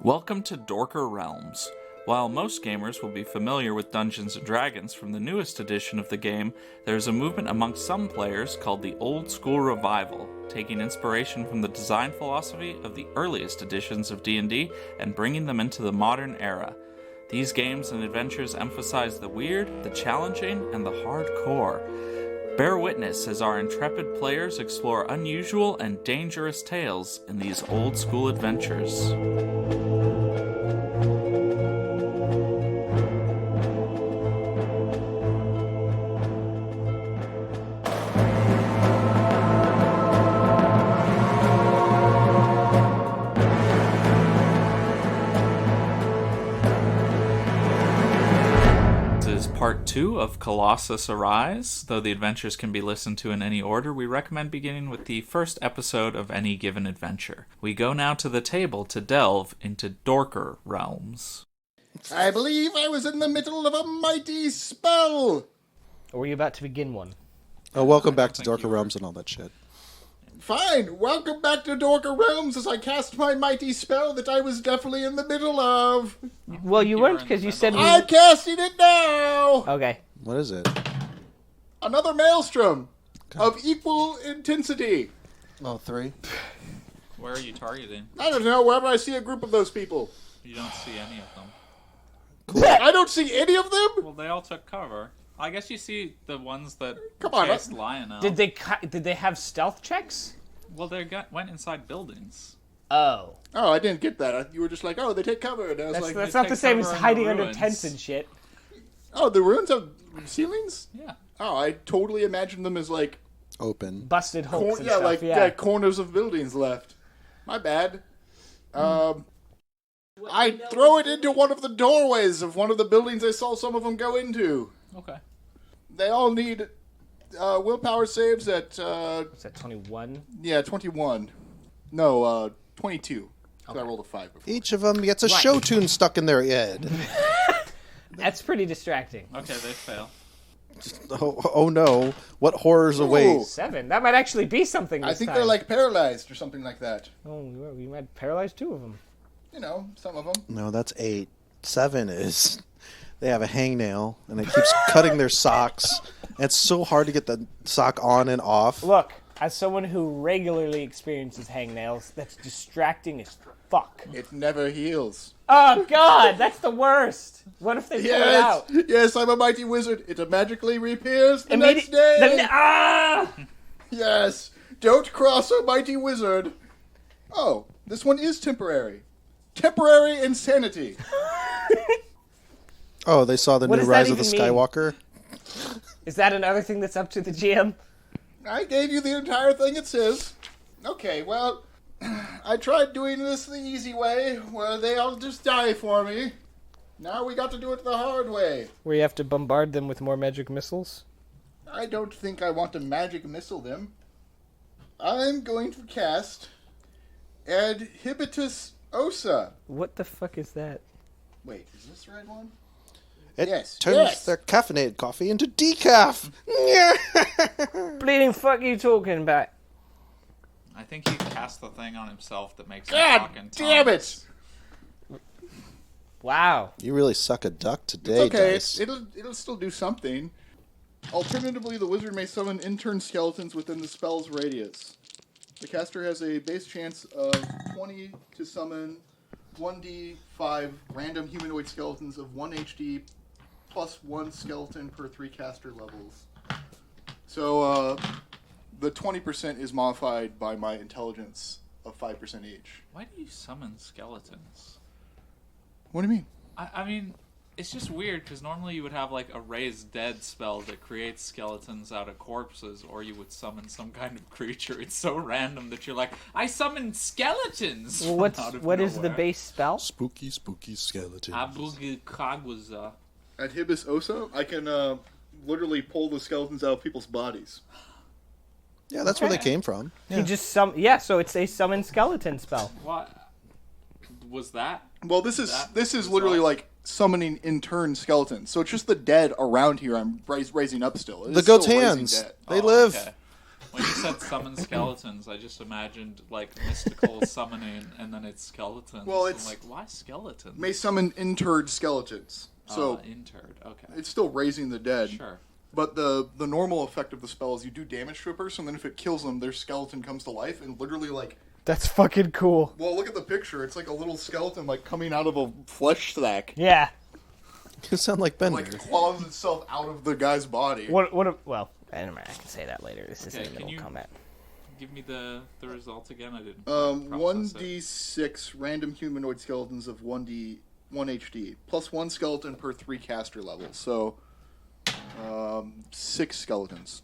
Welcome to Dorker Realms. While most gamers will be familiar with Dungeons & Dragons from the newest edition of the game, there is a movement amongst some players called the Old School Revival, taking inspiration from the design philosophy of the earliest editions of D&D and bringing them into the modern era. These games and adventures emphasize the weird, the challenging, and the hardcore. Bear witness as our intrepid players explore unusual and dangerous tales in these old school adventures. Part 2 of Colossus Arise. Though the adventures can be listened to in any order, we recommend beginning with the first episode of any given adventure. We go now to the table to delve into Dorker Realms. I believe I was in the middle of a mighty spell! Or were you about to begin one? Oh, welcome back to Dorker Realms and all that shit. Fine, welcome back to Dorker Realms as I cast my mighty spell that I was definitely in the middle of. Well, you weren't because you said... I'm casting it now! Okay. What is it? Another maelstrom of equal intensity. Oh, 3. Where are you targeting? I don't know, wherever I see a group of those people. You don't see any of them. Cool. I don't see any of them? Well, they all took cover. I guess you see the ones that chased Lionel. Did they have stealth checks? Well, they went inside buildings. Oh. Oh, I didn't get that. You were just like, oh, they take cover. And I was That's not the same as hiding under tents and shit. Oh, the ruins have ceilings? Yeah. Oh, I totally imagined them as like... Open. Busted holes and stuff, like corners of buildings left. My bad. I throw it into one of the doorways of one of the buildings I saw some of them go into. Okay. They all need willpower saves at... Is that 21? Yeah, 21. No, 22. So I rolled a 5 before. Each of them gets a show tune stuck in their head. That's pretty distracting. Okay, they fail. Oh no. What horrors await? 7. That might actually be something this I think time. they're like paralyzed or something like that. Oh, we might paralyze 2 of them. You know, some of them. No, that's 8. 7 is... They have a hangnail, and it keeps cutting their socks. And it's so hard to get the sock on and off. Look, as someone who regularly experiences hangnails, that's distracting as fuck. It never heals. Oh, God, that's the worst. What if they pull it out? Yes, I'm a mighty wizard. It magically reappears the next day. Yes, don't cross a mighty wizard. Oh, this one is temporary. Temporary insanity. Oh, they saw the new Rise of the Skywalker? Is that another thing that's up to the GM? I gave you the entire thing it says. Okay, well, I tried doing this the easy way, where they all just die for me. Now we got to do it the hard way. Where you have to bombard them with more magic missiles? I don't think I want to magic missile them. I'm going to cast Adhibitus Osa. What the fuck is that? Wait, is this the right one? It Yes, turns yes. their caffeinated coffee into decaf. Bleeding fuck you talking about? I think he cast the thing on himself that makes him God talk in damn tongues. it! Wow. You really suck a duck today, It's okay, Dice. it'll still do something. Alternatively, the wizard may summon intern skeletons within the spell's radius. The caster has a base chance of 20 to summon 1d5 random humanoid skeletons of 1 HD plus 1 skeleton per 3 caster levels. So, the 20% is modified by my intelligence of 5% each. Why do you summon skeletons? What do you mean? I mean, it's just weird, because normally you would have, like, a raise dead spell that creates skeletons out of corpses, or you would summon some kind of creature. It's so random that you're like, I summon skeletons! Well, what is the base spell? Spooky, spooky skeletons. Abugakagwaza. Adhibus Osa, I can literally pull the skeletons out of people's bodies. Yeah, that's where they came from. Yeah. You just so it's a summon skeleton spell. What was that? Well, this is literally like summoning intern skeletons. So it's just the dead around here I'm raising up still. It The is still goat's raising hands. dead. They live. Okay. When you said summon skeletons, I just imagined like mystical summoning, and then it's skeletons. Well, I'm it's- like, why skeletons? May summon interred skeletons. So interred. Okay. it's still raising the dead. Sure. But the normal effect of the spell is you do damage to a person, then if it kills them, their skeleton comes to life and literally like. That's fucking cool. Well, look at the picture. It's like a little skeleton like coming out of a flesh sack. Yeah. You sound like Bender. Like claws itself out of the guy's body. Well, I can say that later. This is Okay, in can middle you- combat. Give me the results again. I didn't. 1d6 random humanoid skeletons of 1 HD, plus 1 skeleton per 3 caster levels. So, 6 skeletons.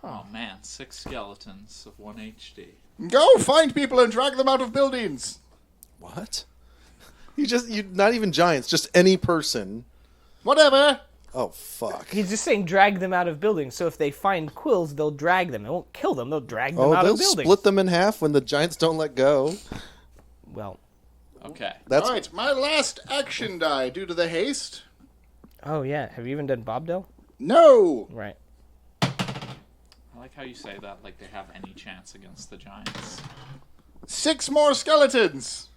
Oh man, 6 skeletons of 1 HD. Go find people and drag them out of buildings. What? You not even giants, just any person. Whatever. Oh fuck. He's just saying drag them out of buildings. So if they find quills, they'll drag them. They won't kill them. They'll drag them out They'll of buildings. split them in half when the giants don't let go. Well, Okay. That's All right, my last action die due to the haste. oh yeah. Have you even done Bobdell? No. Right. I like how you say that like they have any chance against the giants. 6 more skeletons.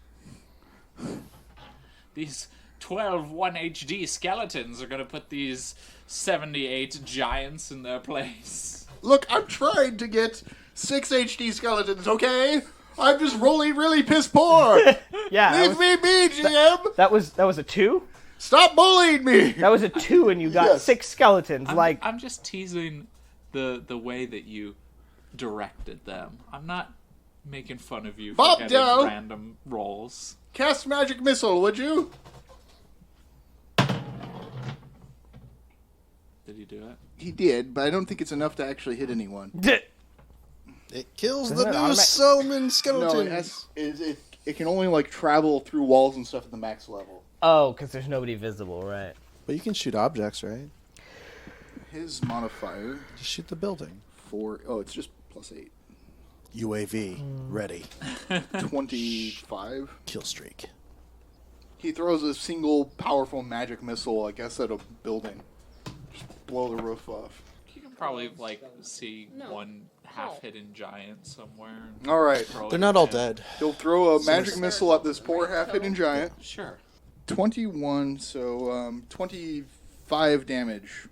These 12 1 HD skeletons are gonna put these 78 giants in their place. Look, I'm trying to get 6 HD skeletons, okay? I'm just rolling really piss poor. Yeah. Leave me be, GM. That was a 2. Stop bullying me. That was a 2, and you got Yes. 6 skeletons. I'm just teasing the way that you directed them. I'm not making fun of you for Bob getting Dow. random rolls. Cast magic missile, would you? Did he do it? He did, but I don't think it's enough to actually hit anyone. it kills Doesn't the it new automatic- Solomon skeleton. No, it can only like travel through walls and stuff at the max level. Oh, because there's nobody visible, right? But you can shoot objects, right? His modifier Just shoot the building. it's just +8. UAV Hmm. ready. 25. Kill streak. He throws a single powerful magic missile, I guess, at a building. Just blow the roof off. You can probably like see one half-hidden giant somewhere. and All right. throw They're it not all in. dead. He'll throw a magic missile at this poor half-hidden giant. Sure. 21, so 25 damage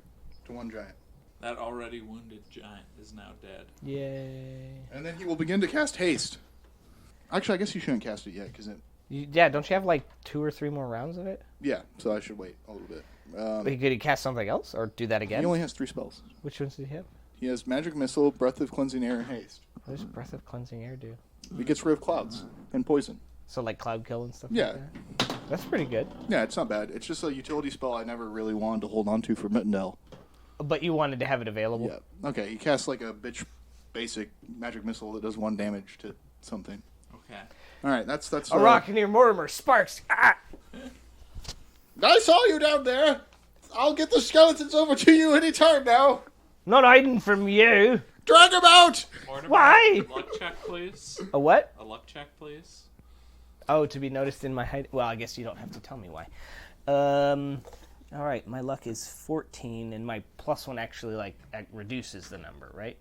to one giant. That already wounded giant is now dead. Yay. And then he will begin to cast haste. Actually, I guess you shouldn't cast it yet, because Yeah, don't you have like 2 or 3 more rounds of it? yeah, so I should wait a little bit. But could he cast something else, or do that again? He only has 3 spells. Which ones did he have? He has magic missile, breath of cleansing air, and haste. What does Breath of Cleansing Air do? He gets rid of clouds and poison. So like Cloud Kill and stuff Yeah. like that? That's pretty good. Yeah, it's not bad. It's just a utility spell I never really wanted to hold on to for Mittendale. But you wanted to have it available? Yeah. Okay, he casts like a bitch basic magic missile that does 1 damage to something. Okay. All right, that's A rock near Mortimer sparks. Ah! I saw you down there. I'll get the skeletons over to you anytime now. Not hiding from you. Drag them out. Mortimer, Why? Luck check, please. A what? A luck check, please. Oh, to be noticed in my height. Well, I guess you don't have to tell me why. All right, my luck is 14, and my +1 actually reduces the number, right?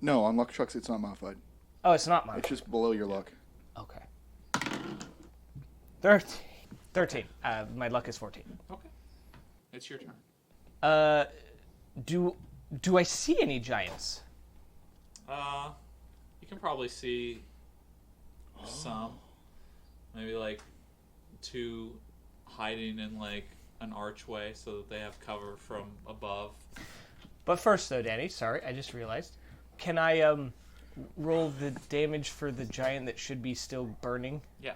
No, on luck chucks it's not modified. Oh, it's not mine. It's just below your luck. Okay. 13. My luck is 14. Okay. It's your turn. Do I see any giants? You can probably see some. Maybe like 2 hiding in like an archway so that they have cover from above. But first, though, Danny, sorry, I just realized. Can I roll the damage for the giant that should be still burning? Yeah.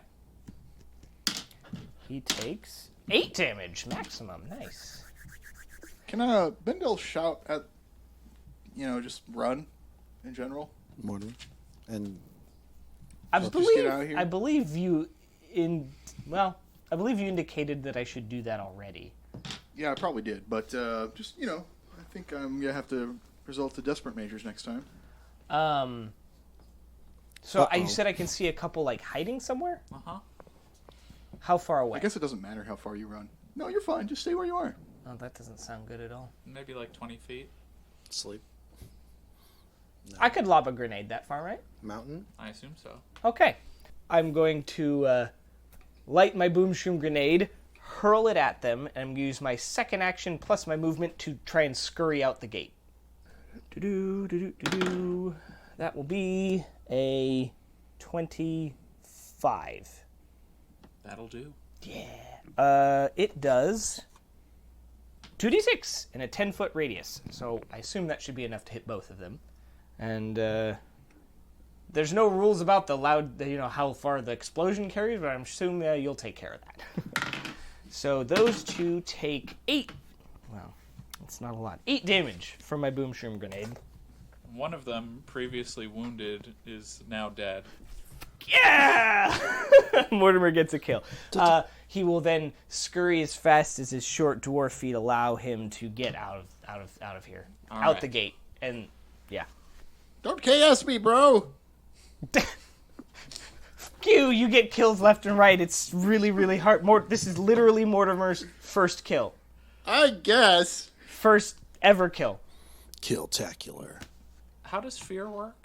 He takes 8 damage maximum. Nice. Can Bendel shout at, just run in general? Morning. And I Just get out of here? believe you indicated that I should do that already. Yeah, I probably did, but I think I'm gonna have to resort to desperate measures next time. So you Uh-oh. said I can see a couple hiding somewhere? Uh-huh. How far away? I guess it doesn't matter how far you run. No, you're fine. Just stay where you are. Oh, that doesn't sound good at all. Maybe like 20 feet. sleep. I could lob a grenade that far, right? Mountain? I assume so. Okay. I'm going to light my boom shroom grenade, hurl it at them, and use my second action plus my movement to try and scurry out the gate. That will be a 25. That'll do. Yeah. It does 2d6 in a 10-foot radius. So I assume that should be enough to hit both of them. And there's no rules about the loud, how far the explosion carries, but I'm assuming you'll take care of that. So those two take 8. Well, it's not a lot. 8 damage from my boom shroom grenade. One of them, previously wounded, is now dead. Yeah! Mortimer gets a kill. He will then scurry as fast as his short dwarf feet allow him to get out of here, out the gate, and yeah. Don't KS me, bro. You get kills left and right. It's really, really hard. This is literally Mortimer's first kill. I guess. First ever kill. Kill-tacular. How does fear work?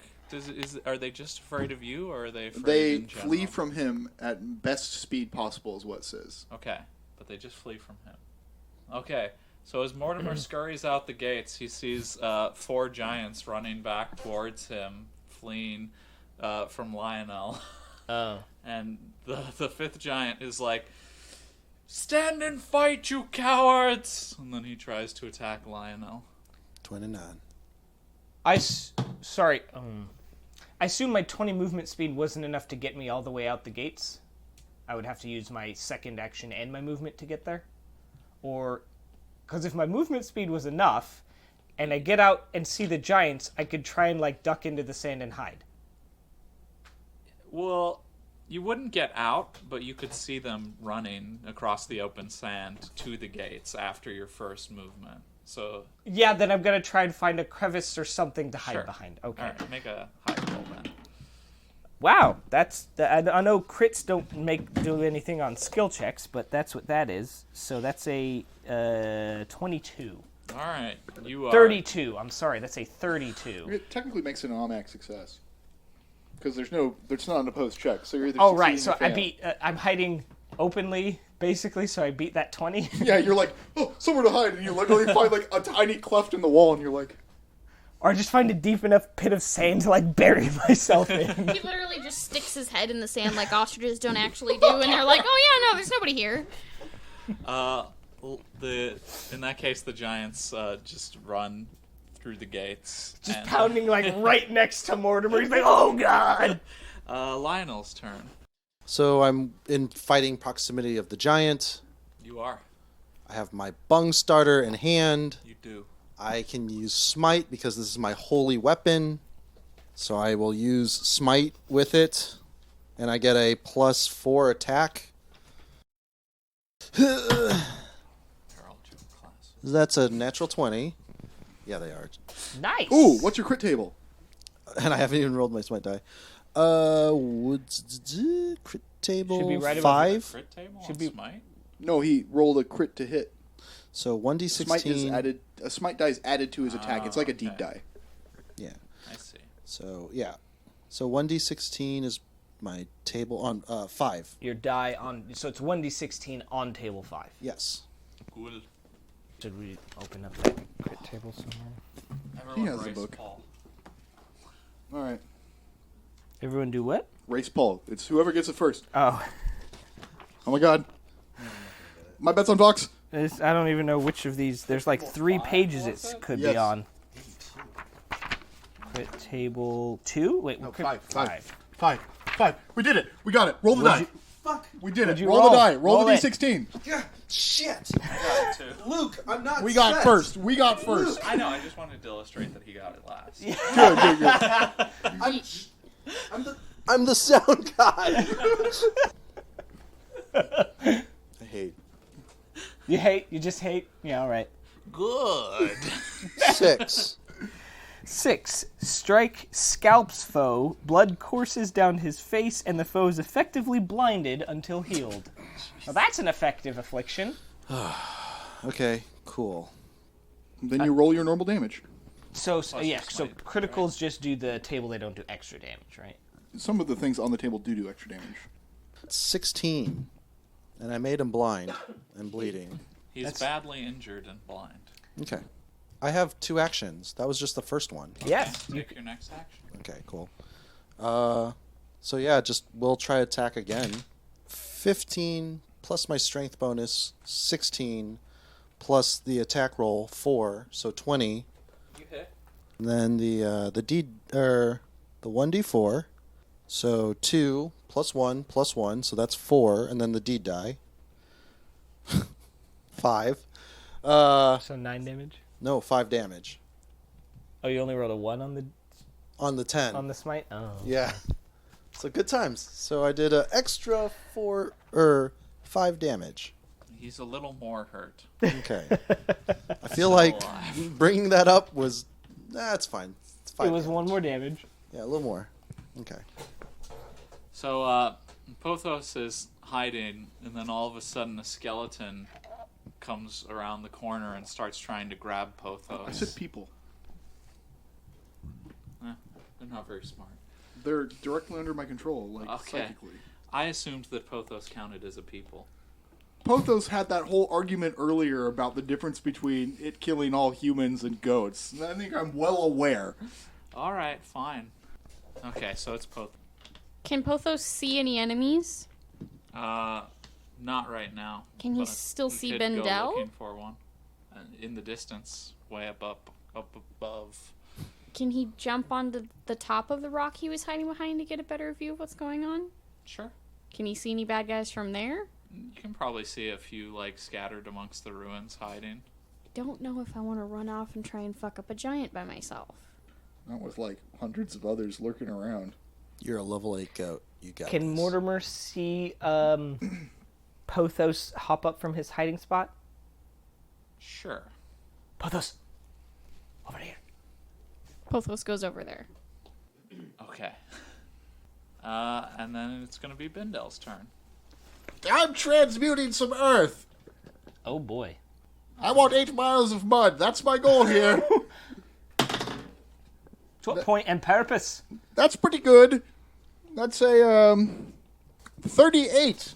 Are they just afraid of you, or are they afraid They in general? flee from him at best speed possible, is what it says. Okay, but they just flee from him. Okay, so as Mortimer scurries out the gates, he sees 4 giants running back towards him, fleeing from Lionel. Oh. And the 5th giant is like, "Stand and fight, you cowards!" And then he tries to attack Lionel. 29. Sorry. I assume my 20 movement speed wasn't enough to get me all the way out the gates. I would have to use my second action and my movement to get there. Or, because if my movement speed was enough, and I get out and see the giants, I could try and duck into the sand and hide. Well, you wouldn't get out, but you could see them running across the open sand to the gates after your first movement. So yeah, then I'm gonna try and find a crevice or something to hide behind. Okay. All right, make a hide roll then. Wow, I know crits don't do anything on skill checks, but that's what that is. So that's a 22. All right, you are 32. I'm sorry, that's a 32. It technically makes it an automatic success. Because there's not an opposed check. So you're either Oh, right, succeeding so or I failing. beat, I'm hiding openly, basically, so I beat that 20. Yeah, you're like, oh, somewhere to hide, and you literally find a tiny cleft in the wall, and you're like, Or just find a deep enough pit of sand to bury myself in. He literally just sticks his head in the sand like ostriches don't actually do, and they're like, oh yeah, no, there's nobody here. in that case, the giants just run through the gates. Just and, pounding right next to Mortimer. He's like, oh god! Lionel's turn. So I'm in fighting proximity of the giant. You are. I have my bung starter in hand. You do. I can use smite because this is my holy weapon. So I will use smite with it. And I get a +4 attack. They're all gym classes. That's a natural 20. Yeah, they are. Nice! ooh, what's your crit table? And I haven't even rolled my smite die. Crit table Should be right above 5. Crit table Should on be- smite? No, he rolled a crit to hit. So 1d16. Smite is added. A smite die is added to his attack. It's like a deep okay. die. Yeah. I see. So, yeah. So 1d16 is my table on 5. Your die on... So it's 1d16 on table 5. Yes. Cool. Should we open up that crit table somewhere? Everyone has the race book. Paul. All right, Everyone do what? race Paul. It's whoever gets it first. Oh. Oh my god. My bet's on Vox. I don't even know which of these. There's 3 pages it could Yes. be on. Crit table 2? Wait, No, crit 5. We did it. We got it. Roll the die. Fuck. We did it. you Roll roll? the die. Roll Roll the it. d16. Yeah. Shit. Got it too. Luke, I'm not We got set. first. We got first. I know, I just wanted to illustrate that he got it last. Good. I'm the sound guy. I hate. You hate? You just hate? Yeah, all right. Good. 6. 6. Strike scalps foe. Blood courses down his face, and the foe is effectively blinded until healed. Well, that's an effective affliction. Okay, cool. Then you roll your normal damage. So Plus yeah, your so smite, criticals just do the table. They don't do extra damage, right? Some of the things on the table do extra damage. 16. And I made him blind and bleeding. He's badly injured and blind. Okay. I have 2 actions. That was just the first one. Yes. Take your next action. Okay, cool. So yeah, we'll try attack again. 15 plus my strength bonus, 16 plus the attack roll, 4, so 20. You hit. And then the 1d4, so 2 plus 1, so that's 4, and then the d die. 5. So 9 damage. No, 5 damage Oh, you only rolled a 1 on the 10. on the smite. Oh. Yeah. So good times. So I did an extra 5 damage. He's a little more hurt. Okay. I feel like bringing that up was that's fine. It's fine. It was 1 more damage. Yeah, a little more. Okay. So Pothos is hiding, and then all of a sudden a skeleton comes around the corner and starts trying to grab Pothos. I said people. They're not very smart. They're directly under my control, like Okay. psychically. I assumed that Pothos counted as a people. Pothos had that whole argument earlier about the difference between it killing all humans and goats. And I think I'm well aware. All right, fine. Okay, so it's Pothos. Can Pothos see any enemies? Not right now. Can he but still see could go Bendel? looking for one. In the distance, way up above. Can he jump onto the top of the rock he was hiding behind to get a better view of what's going on? Sure. Can he see any bad guys from there? You can probably see a few, scattered amongst the ruins hiding. I don't know if I want to run off and try and fuck up a giant by myself. Not with, hundreds of others lurking around. You're a level 8 goat. You got Can this. Mortimer see Pothos hop up from his hiding spot? Sure. Pothos, over here. Pothos goes over there. Okay. And then it's going to be Bendel's turn. I'm transmuting some earth. Oh boy. I want 8 miles of mud. That's my goal here. To what point and purpose? That's pretty good. That's a 38.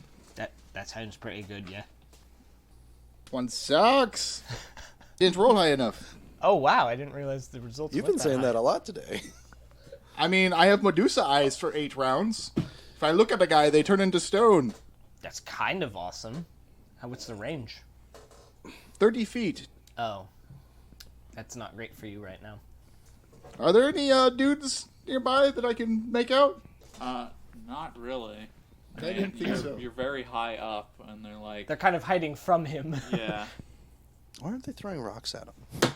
That sounds pretty good, yeah. One sucks. Didn't roll high enough. Oh wow, I didn't realize the results. You've went been saying high. that a lot today. I mean, I have Medusa eyes for 8 rounds. If I look at a guy, they turn into stone. That's kind of awesome. What's the range? 30 feet. Oh, that's not great for you right now. Are there any dudes nearby that I can make out? Not really. I didn't think so. You're very high up, and they're like, They're kind of hiding from him. yeah. Why aren't they throwing rocks at him?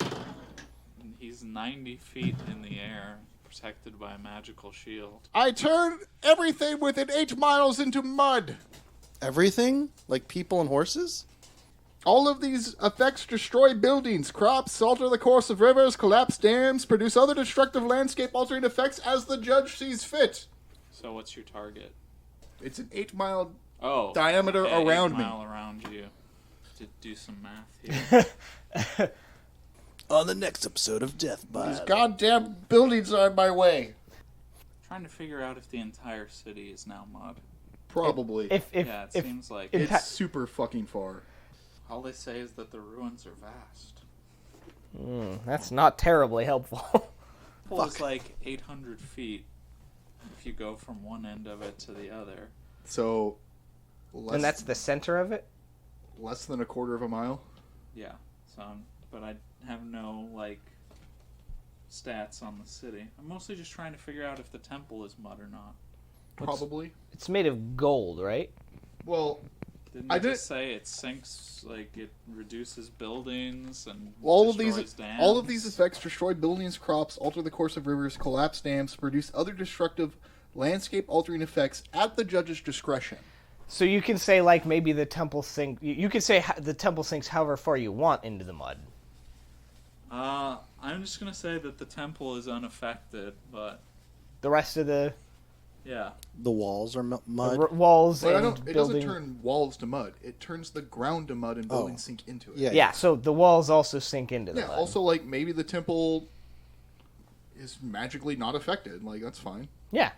He's 90 feet in the air, protected by a magical shield. I turn everything within 8 miles into mud. Everything? Like people and horses? All of these effects destroy buildings, crops, alter the course of rivers, collapse dams, produce other destructive landscape-altering effects as the judge sees fit. So what's your target? It's an 8-mile Oh, diameter okay, around 8 me. mile around you. To do some math here. On the next episode of Death by These goddamn buildings are in my way. Trying to figure out if the entire city is now mud. Probably. If Yeah, it seems like if- It's super fucking far. all they say is that the ruins are vast. that's not terribly helpful. Well, it's like 800 feet if you go from one end of it to the other. So, And that's the center of it? less than a quarter of a mile? Yeah. So, but I have no stats on the city. I'm mostly just trying to figure out if the temple is mud or not. Probably. It's made of gold, right? Well, Didn't I it did- just say it sinks, it reduces buildings and all of destroys these dams? all of these effects destroy buildings, crops, alter the course of rivers, collapse dams, produce other destructive landscape-altering effects at the judge's discretion. So you can say maybe the temple sink. You could say the temple sinks however far you want into the mud. I'm just gonna say that the temple is unaffected, but The rest of the yeah. the walls are mud. walls But and it building. doesn't turn walls to mud. It turns the ground to mud and buildings sink into it. Yeah. Yeah, so the walls also sink into the Yeah, mud. also maybe the temple is magically not affected. Like, that's fine. Yeah.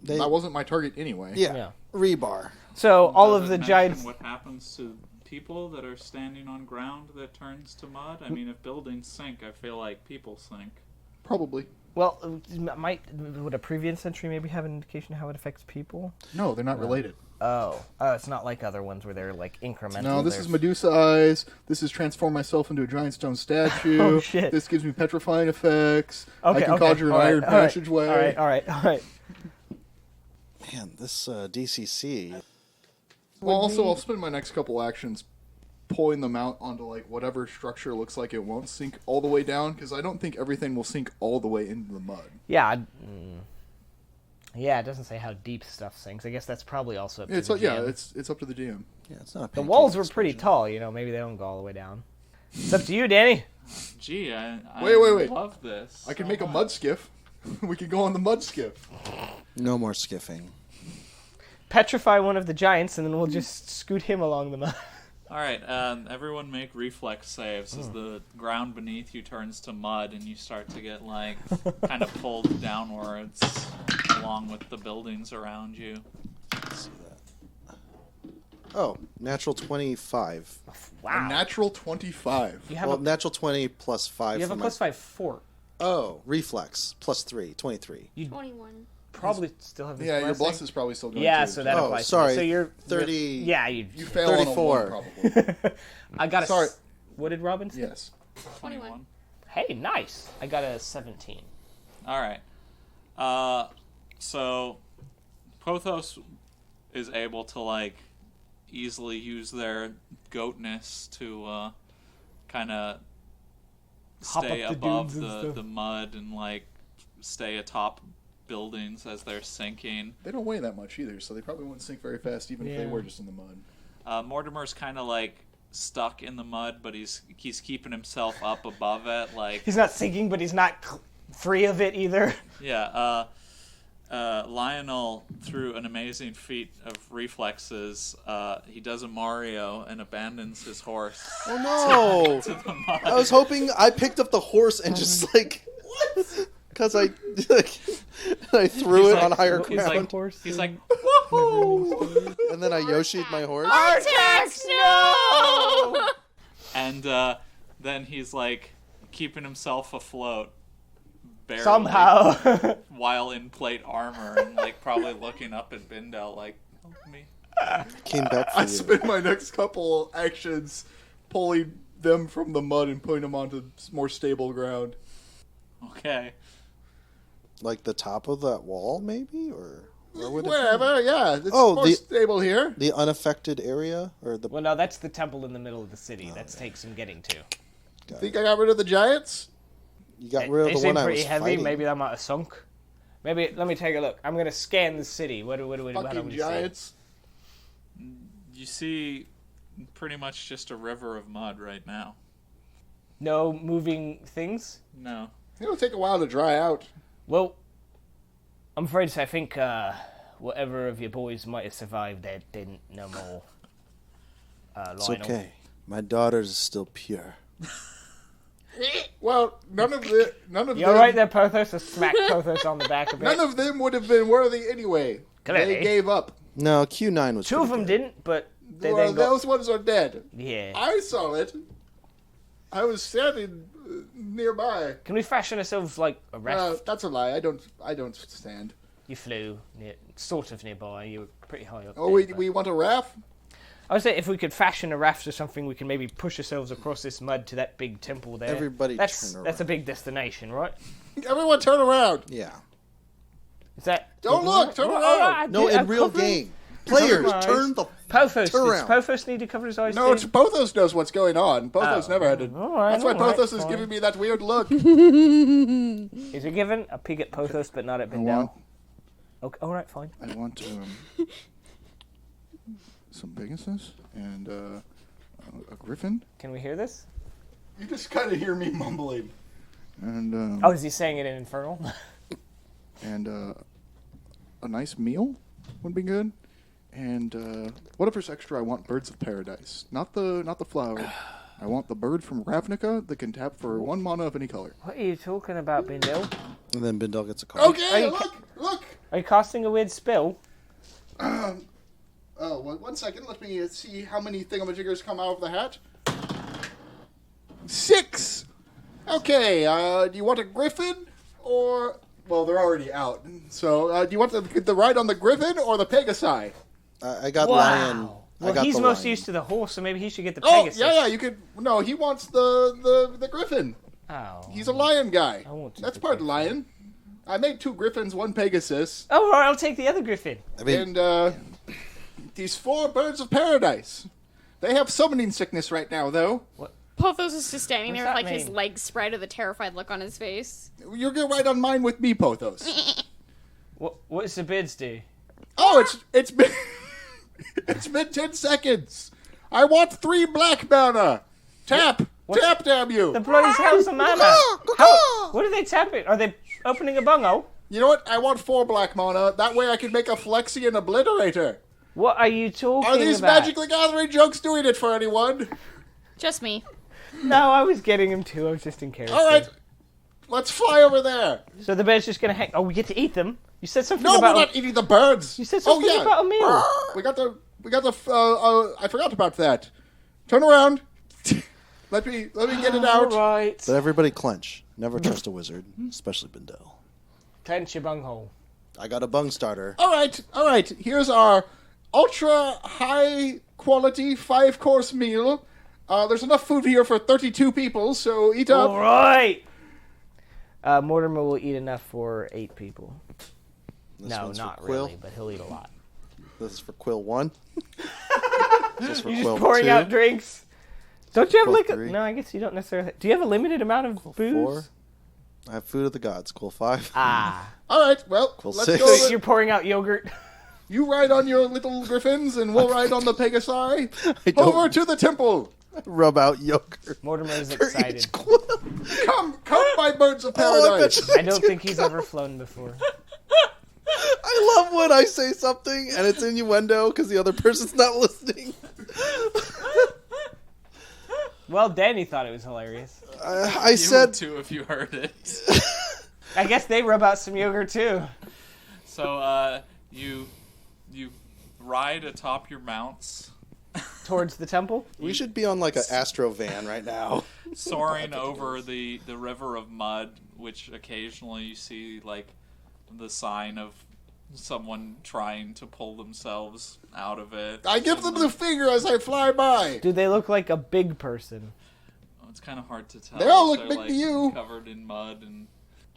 That wasn't my target anyway. Yeah. Rebar. So all Does of it the mention giants. what happens to people that are standing on ground that turns to mud? I mean, if buildings sink, I feel like people sink. Probably. Well, would a previous entry maybe have an indication how it affects people? No, they're not related. Oh, it's not like other ones where they're like incremental. No, this is Medusa eyes. This is transform myself into a giant stone statue. Oh, shit. This gives me petrifying effects. Okay, I can conjure an iron passageway. All right. Man, this DCC. Well, also, I'll spend my next couple actions pulling them out onto like whatever structure looks like it won't sink all the way down, because I don't think everything will sink all the way into the mud. Yeah. Yeah, it doesn't say how deep stuff sinks. I guess that's probably also up to the GM. It's up to the DM. Yeah, it's not a The pancake walls were pretty explosion. tall, you know. Maybe they don't go all the way down. It's up to you, Danny. Gee, I Wait. love this. I can make a mud skiff. We could go on the mud skiff. No more skiffing. Petrify one of the giants, and then we'll just scoot him along the mud. All right, everyone make reflex saves as the ground beneath you turns to mud and you start to get like kind of pulled downwards along with the buildings around you. Let's see that. Oh, natural 25. Wow. A natural 25. You have Well, a natural 20 plus 5. you have a for plus 5 fort. Oh, reflex plus 3, 23. You 21. probably still have this Yeah, your blessing. bless is probably still going Yeah, too. so that Oh, applies. sorry. So you're 30. Yeah, you You fail 34. on a 1, probably. I got a. Sorry. What did Robin say? Yes. 21. Hey, nice. I got a 17. All right. So Pothos is able to like easily use their goatness to kind of Hop stay up the above dunes and stuff. the mud and like stay atop buildings as they're sinking. They don't weigh that much either, so they probably wouldn't sink very fast even if they Yeah. were just in the mud. Mortimer's kind of like stuck in the mud, but he's keeping himself up above it. Like He's not sinking, but he's not free of it either. yeah. Lionel, through an amazing feat of reflexes, he does a Mario and abandons his horse Oh no! to the mud. I was hoping I picked up the horse and just like what? Because I threw He's it like- on higher he's ground, like, he's like, woohoo! and then I Yoshi'd my horse. Artax, no! And then he's like keeping himself afloat, barely, Somehow. while in plate armor, and like probably looking up at Bindel like, help me. Came back for I you. spend my next couple actions pulling them from the mud and putting them onto more stable ground. Okay. Like the top of that wall, maybe, or where would it be? Wherever, yeah. It's Oh, more the- stable here. The unaffected area, or the Well, no, that's the temple in the middle of the city. That takes some getting to. Think I got rid of the giants? you got rid They of the seem one I pretty was heavy. fighting. Maybe that might have sunk. Maybe let me take a look. I'm gonna scan the city. What do we Fucking see? giants. You see pretty much just a river of mud right now. No moving things. No. It'll take a while to dry out. Well, I'm afraid to say I think whatever of your boys might have survived, they didn't no more. It's Lionel. okay. My daughter's still pure. Well, none of You them. alright there, Pothos? I smack Pothos on the back a bit. None of them would have been worthy anyway. Clearly. They gave up. No, Q9 was Two of pretty them good. didn't, but they Well, then got... those ones are dead. Yeah. I saw it. I was standing nearby. Can we fashion ourselves like a raft? That's a lie. I don't stand. You flew sort of nearby. You were pretty high up. Oh, there, we want a raft? I would say if we could fashion a raft or something, we can maybe push ourselves across this mud to that big temple there. Everybody that's turn that's a around. big destination, right? Everyone turn around. Yeah. Is that? Don't look, turn around. I No, did- in real covering- game. Players, my eyes. turn the... Pothos. Turn Does around. Pothos need to cover his eyes? No, too? Pothos knows what's going on. Pothos Oh. never had to. All right, That's why all right, Pothos is fine. giving me that weird look. Is it given a peek at Pothos, but not at Bindel? Okay. All right, fine. I want some Pegasus and a griffin. Can we hear this? You just kind of hear me mumbling. And Oh, is he saying it in Infernal? and a nice meal would be good. And whatever's extra, I want birds of paradise, not the flower. I want the bird from Ravnica that can tap for 1 mana of any color. What are you talking about, Bindel? And then Bindel gets a card. Okay, look. Are you casting a weird spell? Oh, well, 1 second. Let me see how many thingamajiggers come out of the hat. 6. Okay, do you want a griffin or... Well, they're already out. So, do you want the ride on the griffin or the Pegasi? I got lion. Well, he's most used to the horse, so maybe he should get the Oh, Pegasus. yeah, you could... No, he wants the griffin. Oh. He's a lion guy. I want to That's do part lion. I made 2 griffins, 1 Pegasus. Oh, all right, I'll take the other griffin. I mean, And, these 4 birds of paradise. They have summoning sickness right now, though. Pothos is just standing What's there with that his mean? legs spread with a terrified look on his face. You're gonna ride on mine with me, Pothos. What does the bids do? Oh, it's been it's been 10 seconds. I want 3 black mana. Tap, damn you! The bloody hell's the mana? How? What are they tapping? Are they opening a bungo? You know what? I want 4 black mana. That way I can make a Phyrexian Obliterator. What are you talking Are these about? Magic the Gathering jokes doing it for anyone? Just me. No, I was getting him too. I was just in character. All right, let's fly over there. So the bird's just gonna hang. Oh, we get to eat them. You said something No, about. we're not eating the birds. You said something about a meal. We got the. I forgot about that. Turn around. let me get it out. All right. but everybody clench. Never trust a wizard, especially Bindel. Clench your bunghole. I got a bung starter. All right. Here's our ultra high quality 5-course meal. There's enough food here for 32 people, so eat up. All right. Mortimer will eat enough for 8 people. This No, one's for not Quill. really, but he'll eat a lot. This is for Quill 1. This is for You're Quill just pouring 2. out drinks. Don't you have Quill like a... 3. No, I guess you don't necessarily... Do you have a limited amount of booze? 4. I have Food of the Gods. Quill 5. Ah. All right, well, Cool, let's 6. go. So you're pouring out yogurt? You ride on your little griffins, and we'll ride on the Pegasi. I don't Over to the temple. rub out yogurt. Mortimer is for excited. each Quill. Come, my birds of Oh, I bet paradise. you I don't think he's ever flown before. I love when I say something and it's innuendo because the other person's not listening. Well, Danny thought it was hilarious. I You said would too if you heard it. I guess they rub out some yogurt too. So, you ride atop your mounts, Towards the temple? we should be on like an Astro van right now. soaring over the river of mud, which occasionally you see like the sign of someone trying to pull themselves out of it. I give them the finger as I fly by. Do they look like a big person? It's kind of hard to tell. They all look They're, big to you. Covered in mud, and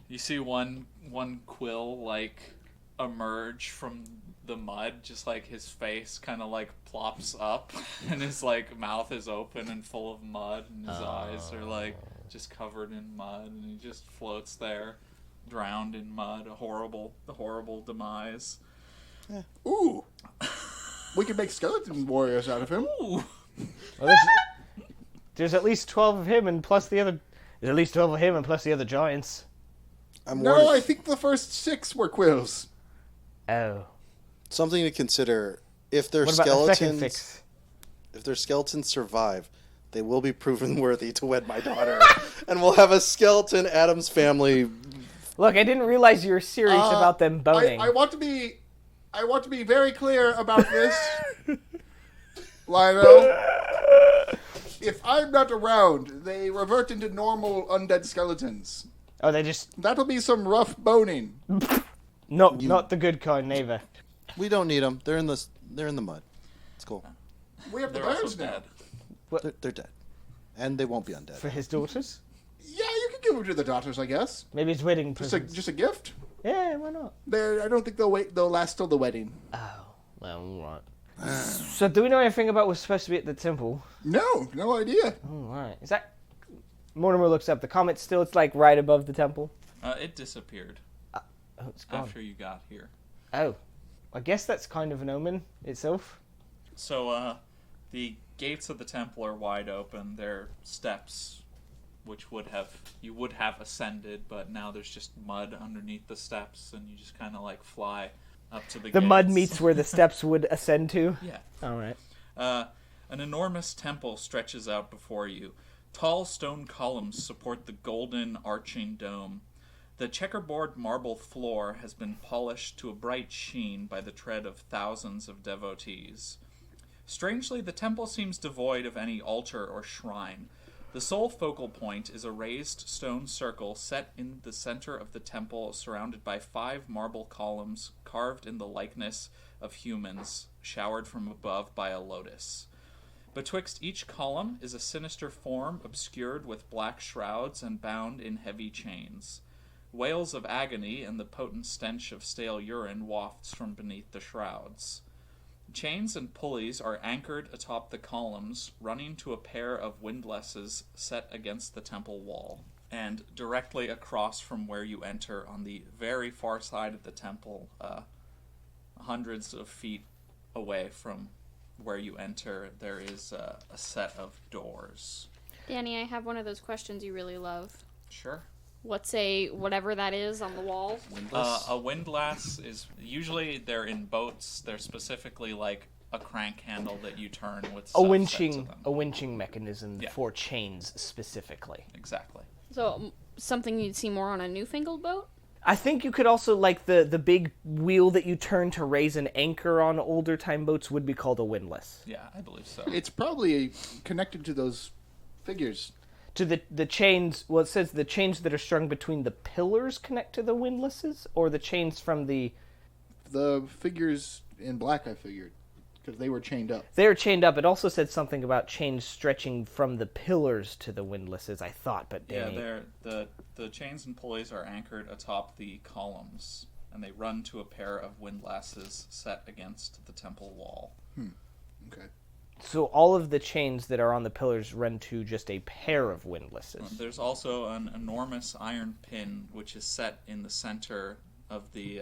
you see one quill like emerge from the mud, just like his face kind of like plops up, and his like mouth is open and full of mud, and his eyes are like just covered in mud, and he just floats there, drowned in mud. A horrible demise. Ooh. We could make skeleton warriors out of him. Ooh. Well, there's at least 12 of him and plus the other... There's at least 12 of him and plus the other giants. I'm No, warning- I think the first 6 were quills. Oh. Something to consider: if their What about the second skeletons, fix? if their skeletons survive, they will be proven worthy to wed my daughter, and we'll have a skeleton Adams family. Look, I didn't realize you were serious about them boning. I want to be very clear about this. Lionel. If I'm not around, they revert into normal undead skeletons. Oh, they just... That'll be some rough boning. Not the good kind, neither. We don't need them. They're in the mud. It's cool. We have the They're also birds now. dead. They're dead, and they won't be undead. For his daughters? Yeah, you can give them to the daughters, I guess. Maybe it's wedding Just a presents. gift. Yeah, why not? I don't think they'll last till the wedding. Oh, well, alright. So do we know anything about what's supposed to be at the temple? No idea. Alright. Is that... Mortimer looks up. The comet's still, it's like right above the temple. It disappeared Oh, it's gone. after you got here. Oh. I guess that's kind of an omen itself. So, the gates of the temple are wide open. They're steps, which you would have ascended, but now there's just mud underneath the steps, and you just kind of like fly up to the gates. The mud meets where the steps would ascend to. Yeah. Alright. An enormous temple stretches out before you. Tall stone columns support the golden arching dome. The checkerboard marble floor has been polished to a bright sheen by the tread of thousands of devotees. Strangely, the temple seems devoid of any altar or shrine. The sole focal point is a raised stone circle set in the center of the temple, surrounded by 5 marble columns carved in the likeness of humans, showered from above by a lotus. Betwixt each column is a sinister form obscured with black shrouds and bound in heavy chains. Wails of agony and the potent stench of stale urine wafts from beneath the shrouds. Chains and pulleys are anchored atop the columns, running to a pair of windlasses set against the temple wall. And directly across from where you enter, on the very far side of the temple, hundreds of feet away from where you enter, there is a set of doors. Danny, I have one of those questions you really love. Sure. What's whatever that is on the wall? A windlass is usually they're in boats. They're specifically like a crank handle that you turn with stuff set to them. A winching mechanism Yeah. for chains specifically. Exactly. So something you'd see more on a newfangled boat? I think you could also, like, the big wheel that you turn to raise an anchor on older time boats would be called a windlass. Yeah, I believe so. It's probably connected to those figures. To the chains, well, it says the chains that are strung between the pillars connect to the windlasses, or the chains from the... The figures in black, I figured, because they were chained up. They are chained up. It also said something about chains stretching from the pillars to the windlasses, I thought, but Yeah, Danny... the chains and pulleys are anchored atop the columns, and they run to a pair of windlasses set against the temple wall. Okay. So all of the chains that are on the pillars run to just a pair of windlasses. There's also an enormous iron pin which is set in the center of the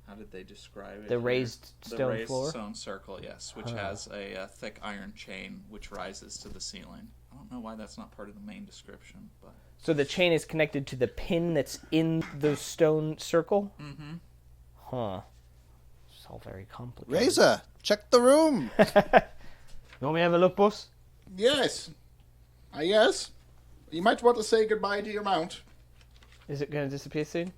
how did they describe it? The raised The stone raised floor? stone circle, yes, which has a thick iron chain which rises to the ceiling. I don't know why that's not part of the main description, but So the chain is connected to the pin that's in the stone circle? Mm-hmm. Huh. It's all very complicated. Reza, check the room. You want me to have a look, boss? Yes. Yes. You might want to say goodbye to your mount. Is it going to disappear soon?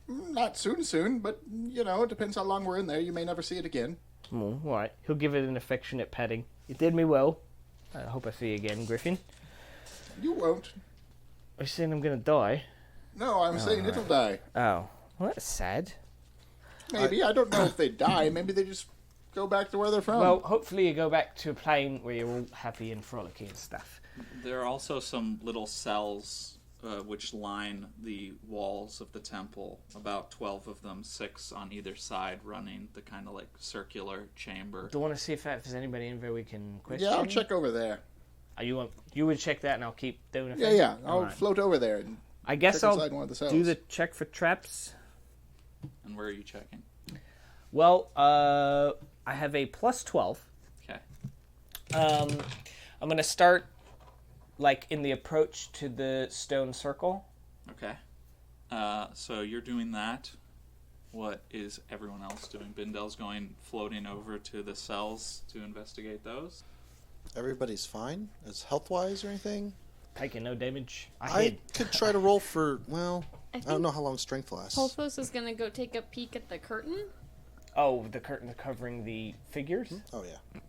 Not soon, but, it depends how long we're in there. You may never see it again. Oh, all right. He'll give it an affectionate petting. You did me well. I hope I see you again, Griffin. You won't. Are you saying I'm going to die? No, I'm saying it'll die. Oh. Well, that's sad. Maybe. I don't know if they die. Maybe they just go back to where they're from. Well, hopefully you go back to a plane where you're all happy and frolicky and stuff. there are also some little cells which line the walls of the temple, about 12 of them, 6 on either side, running the kind of like circular chamber. Do you want to see if there's anybody in there we can question? Yeah, I'll check over there. You would check that and I'll keep doing it. Yeah. I'll Alright. float over there and I guess check I'll inside one of the cells. do the check for traps. And where are you checking? Well, I have a plus 12. Okay. I'm going to start like in the approach to the stone circle. Okay. So you're doing that. What is everyone else doing? Bindel's floating over to the cells to investigate those. Everybody's fine? As health-wise or anything? Taking no damage. I could try to roll for, well, I think don't know how long strength lasts. Polthos is gonna go take a peek at the curtain. Oh, the curtain covering the figures? Oh, yeah.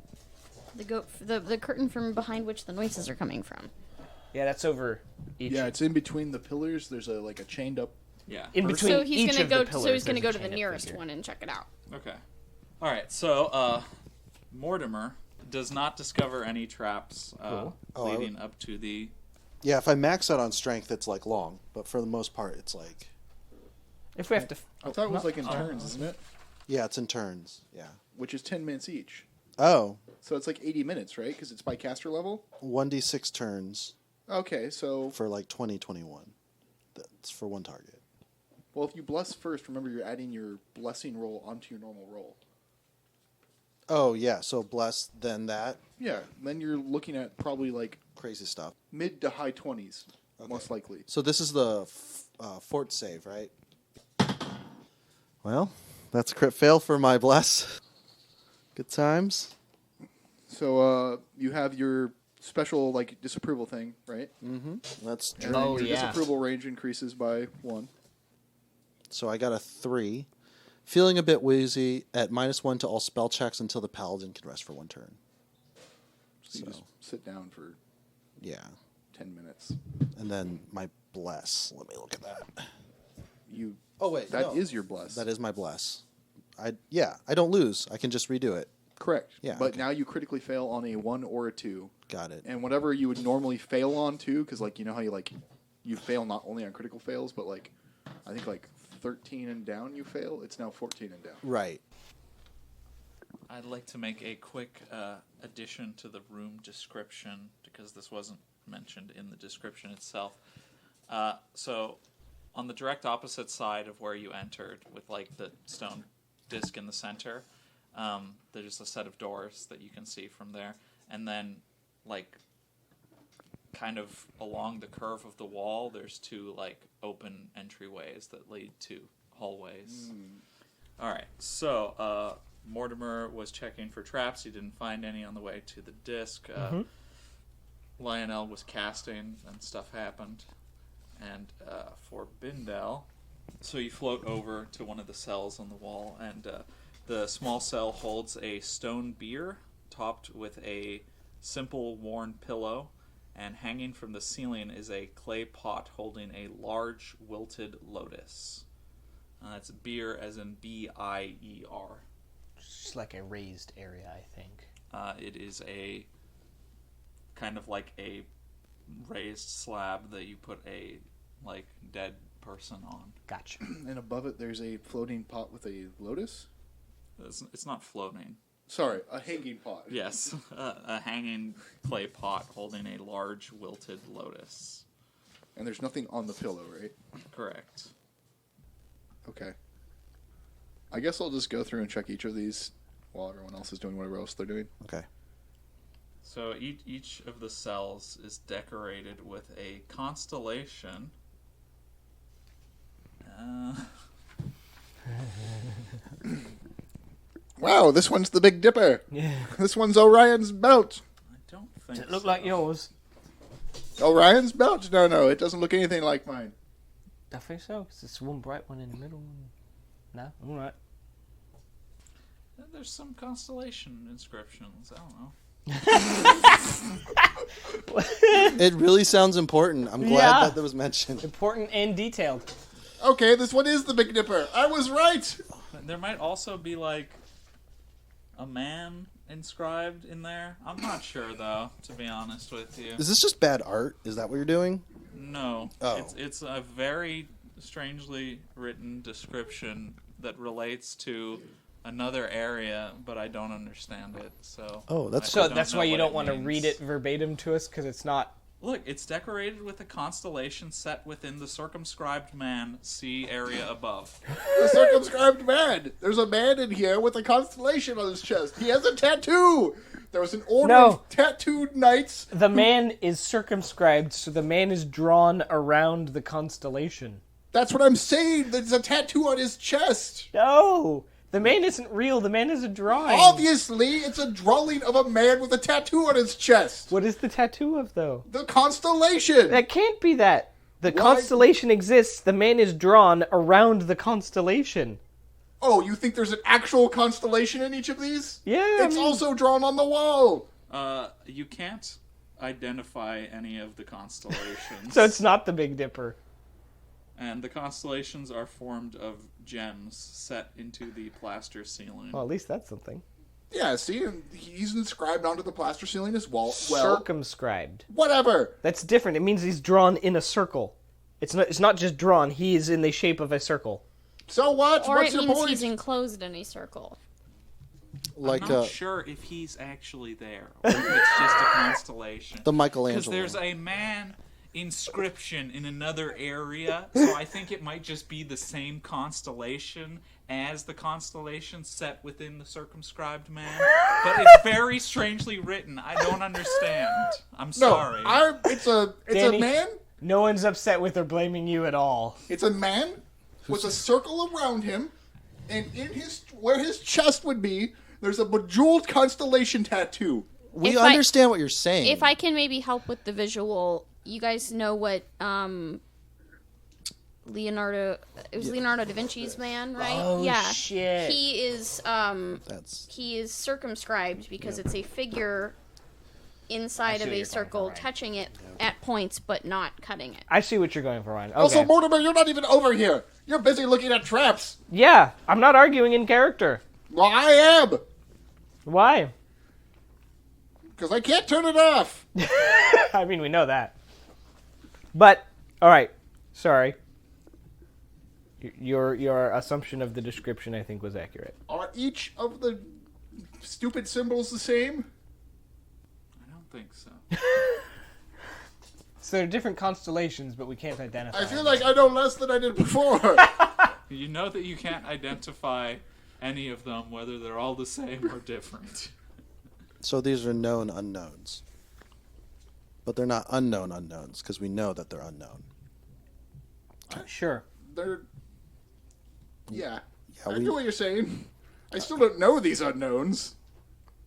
The curtain from behind which the noises are coming from. Yeah, that's over each. Yeah, it's in between the pillars. There's a chained up. Yeah. In between So he's each gonna of go. the pillars. So he's gonna there's go a to the chain-up nearest figure. one and check it out. Okay. All right. So Mortimer does not discover any traps Cool. leading up to the. Yeah, if I max out on strength, it's like long, but for the most part, it's like, If we have to. I thought it was like in turns, isn't it? yeah, it's in turns. Yeah. Which is 10 minutes each. Oh, So it's like 80 minutes, right? Because it's by caster level. 1d6 turns Okay, so for like 2021. That's for one target. well, if you bless first, remember you're adding your blessing roll onto your normal roll. Oh, yeah, so bless, then that. Yeah, then you're looking at probably like Crazy stuff. mid to high 20s, most likely. So this is the fort save, right? Well, that's a crit fail for my bless. Good times. So you have your special like disapproval thing, right? That's And Oh, then your yeah. disapproval range increases by 1. So I got a 3. Feeling a bit woozy at -1 to all spell checks until the paladin can rest for 1 turn. So you just sit down for Yeah. 10 minutes. And then my bless. Let me look at that. That is your bless. That is my bless. I don't lose. I can just redo it. Correct. Yeah, But okay. now you critically fail on a 1 or a 2. Got it. And whatever you would normally fail on too, because like you know how you fail not only on critical fails, but like I think like 13 and down you fail. It's now 14 and down. Right. I'd like to make a quick addition to the room description because this wasn't mentioned in the description itself. So on the direct opposite side of where you entered with like the stone disc in the center, there's a set of doors that you can see from there. And then like kind of along the curve of the wall, there's 2 like open entryways that lead to hallways. All right, so Mortimer was checking for traps. He didn't find any on the way to the disc. Lionel was casting, and stuff happened. And for Bindel, so you float over to one of the cells on the wall, and the small cell holds a stone bier topped with a simple worn pillow, and hanging from the ceiling is a clay pot holding a large wilted lotus. That's beer as in B-I-E-R. Just like a raised area, I think. It is a kind of like a raised slab that you put a like dead person on. Gotcha. And above it, there's a floating pot with a lotus. It's not floating. Sorry, a hanging pot. Yes, a hanging clay pot holding a large wilted lotus. And there's nothing on the pillow, right? Correct. Okay. I guess I'll just go through and check each of these while everyone else is doing whatever else they're doing. Okay. So each of the cells is decorated with a constellation. Wow, this one's the Big Dipper. Yeah. This one's Orion's belt. I don't think Does it look so. like yours? Orion's belt? No, it doesn't look anything like mine. I think so, because it's one bright one in the middle. No? Alright. There's some constellation inscriptions. I don't know. It really sounds important. I'm glad Yeah. that was mentioned. Important and detailed. Okay, this one is the Big Dipper. I was right. There might also be like a man inscribed in there. I'm not sure though, to be honest with you. Is this just bad art? Is that what you're doing? No. Oh. It's a very strangely written description that relates to another area, but I don't understand it. So So don't that's know why you what don't it want to means. read it verbatim to us, because it's not... Look, it's decorated with a constellation set within the circumscribed man. See area above. The circumscribed man. There's a man in here with a constellation on his chest. He has a tattoo. There was an order No. of tattooed knights. The man is circumscribed, so the man is drawn around the constellation. That's what I'm saying. There's a tattoo on his chest. No! The man isn't real. The man is a drawing. Obviously, it's a drawing of a man with a tattoo on his chest. What is the tattoo of, though? The constellation. That can't be that. The Why? constellation exists. The man is drawn around the constellation. Oh, you think there's an actual constellation in each of these? Yeah, It's also drawn on the wall. You can't identify any of the constellations. So it's not the Big Dipper. And the constellations are formed of gems set into the plaster ceiling. Well, at least that's something. Yeah, see, he's inscribed onto the plaster ceiling as well. Circumscribed. Whatever. That's different. It means he's drawn in a circle. It's not just drawn. He is in the shape of a circle. So what? Or What's it your means point? he's enclosed in a circle. Like I'm not sure if he's actually there, or if it's just a constellation. the Because Michelangelo. there's a man inscription in another area, so I think it might just be the same constellation as the constellation set within the circumscribed man. But it's very strangely written. I don't understand. I'm sorry. It's a Danny. man. No one's upset with or blaming you at all. It's a man with a circle around him, and in where his chest would be, there's a bejeweled constellation tattoo. we If I- understand what you're saying. If I can maybe help with the visual, you guys know what Leonardo. It was Leonardo da Vinci's man, right? Oh, yeah. shit. He is That's he is circumscribed because it's a figure I inside see of what a you're going for, circle, Ryan. touching it at points but not cutting it. I see what you're going for, Ryan. Okay. Also, Mortimer, you're not even over here. You're busy looking at traps. Yeah, I'm not arguing in character. Well, I am. Why? Because I can't turn it off. I mean, we know that. But, alright. Sorry. Your assumption of the description, I think, was accurate. Are each of the stupid symbols the same? I don't think so. So they're different constellations, but we can't identify I feel them. like I know less than I did before. You know that you can't identify any of them, whether they're all the same or different. so these are known unknowns, but they're not unknown unknowns because we know that they're unknown. Sure. They're... Yeah. Yeah, I know what you're saying. I still don't know these unknowns.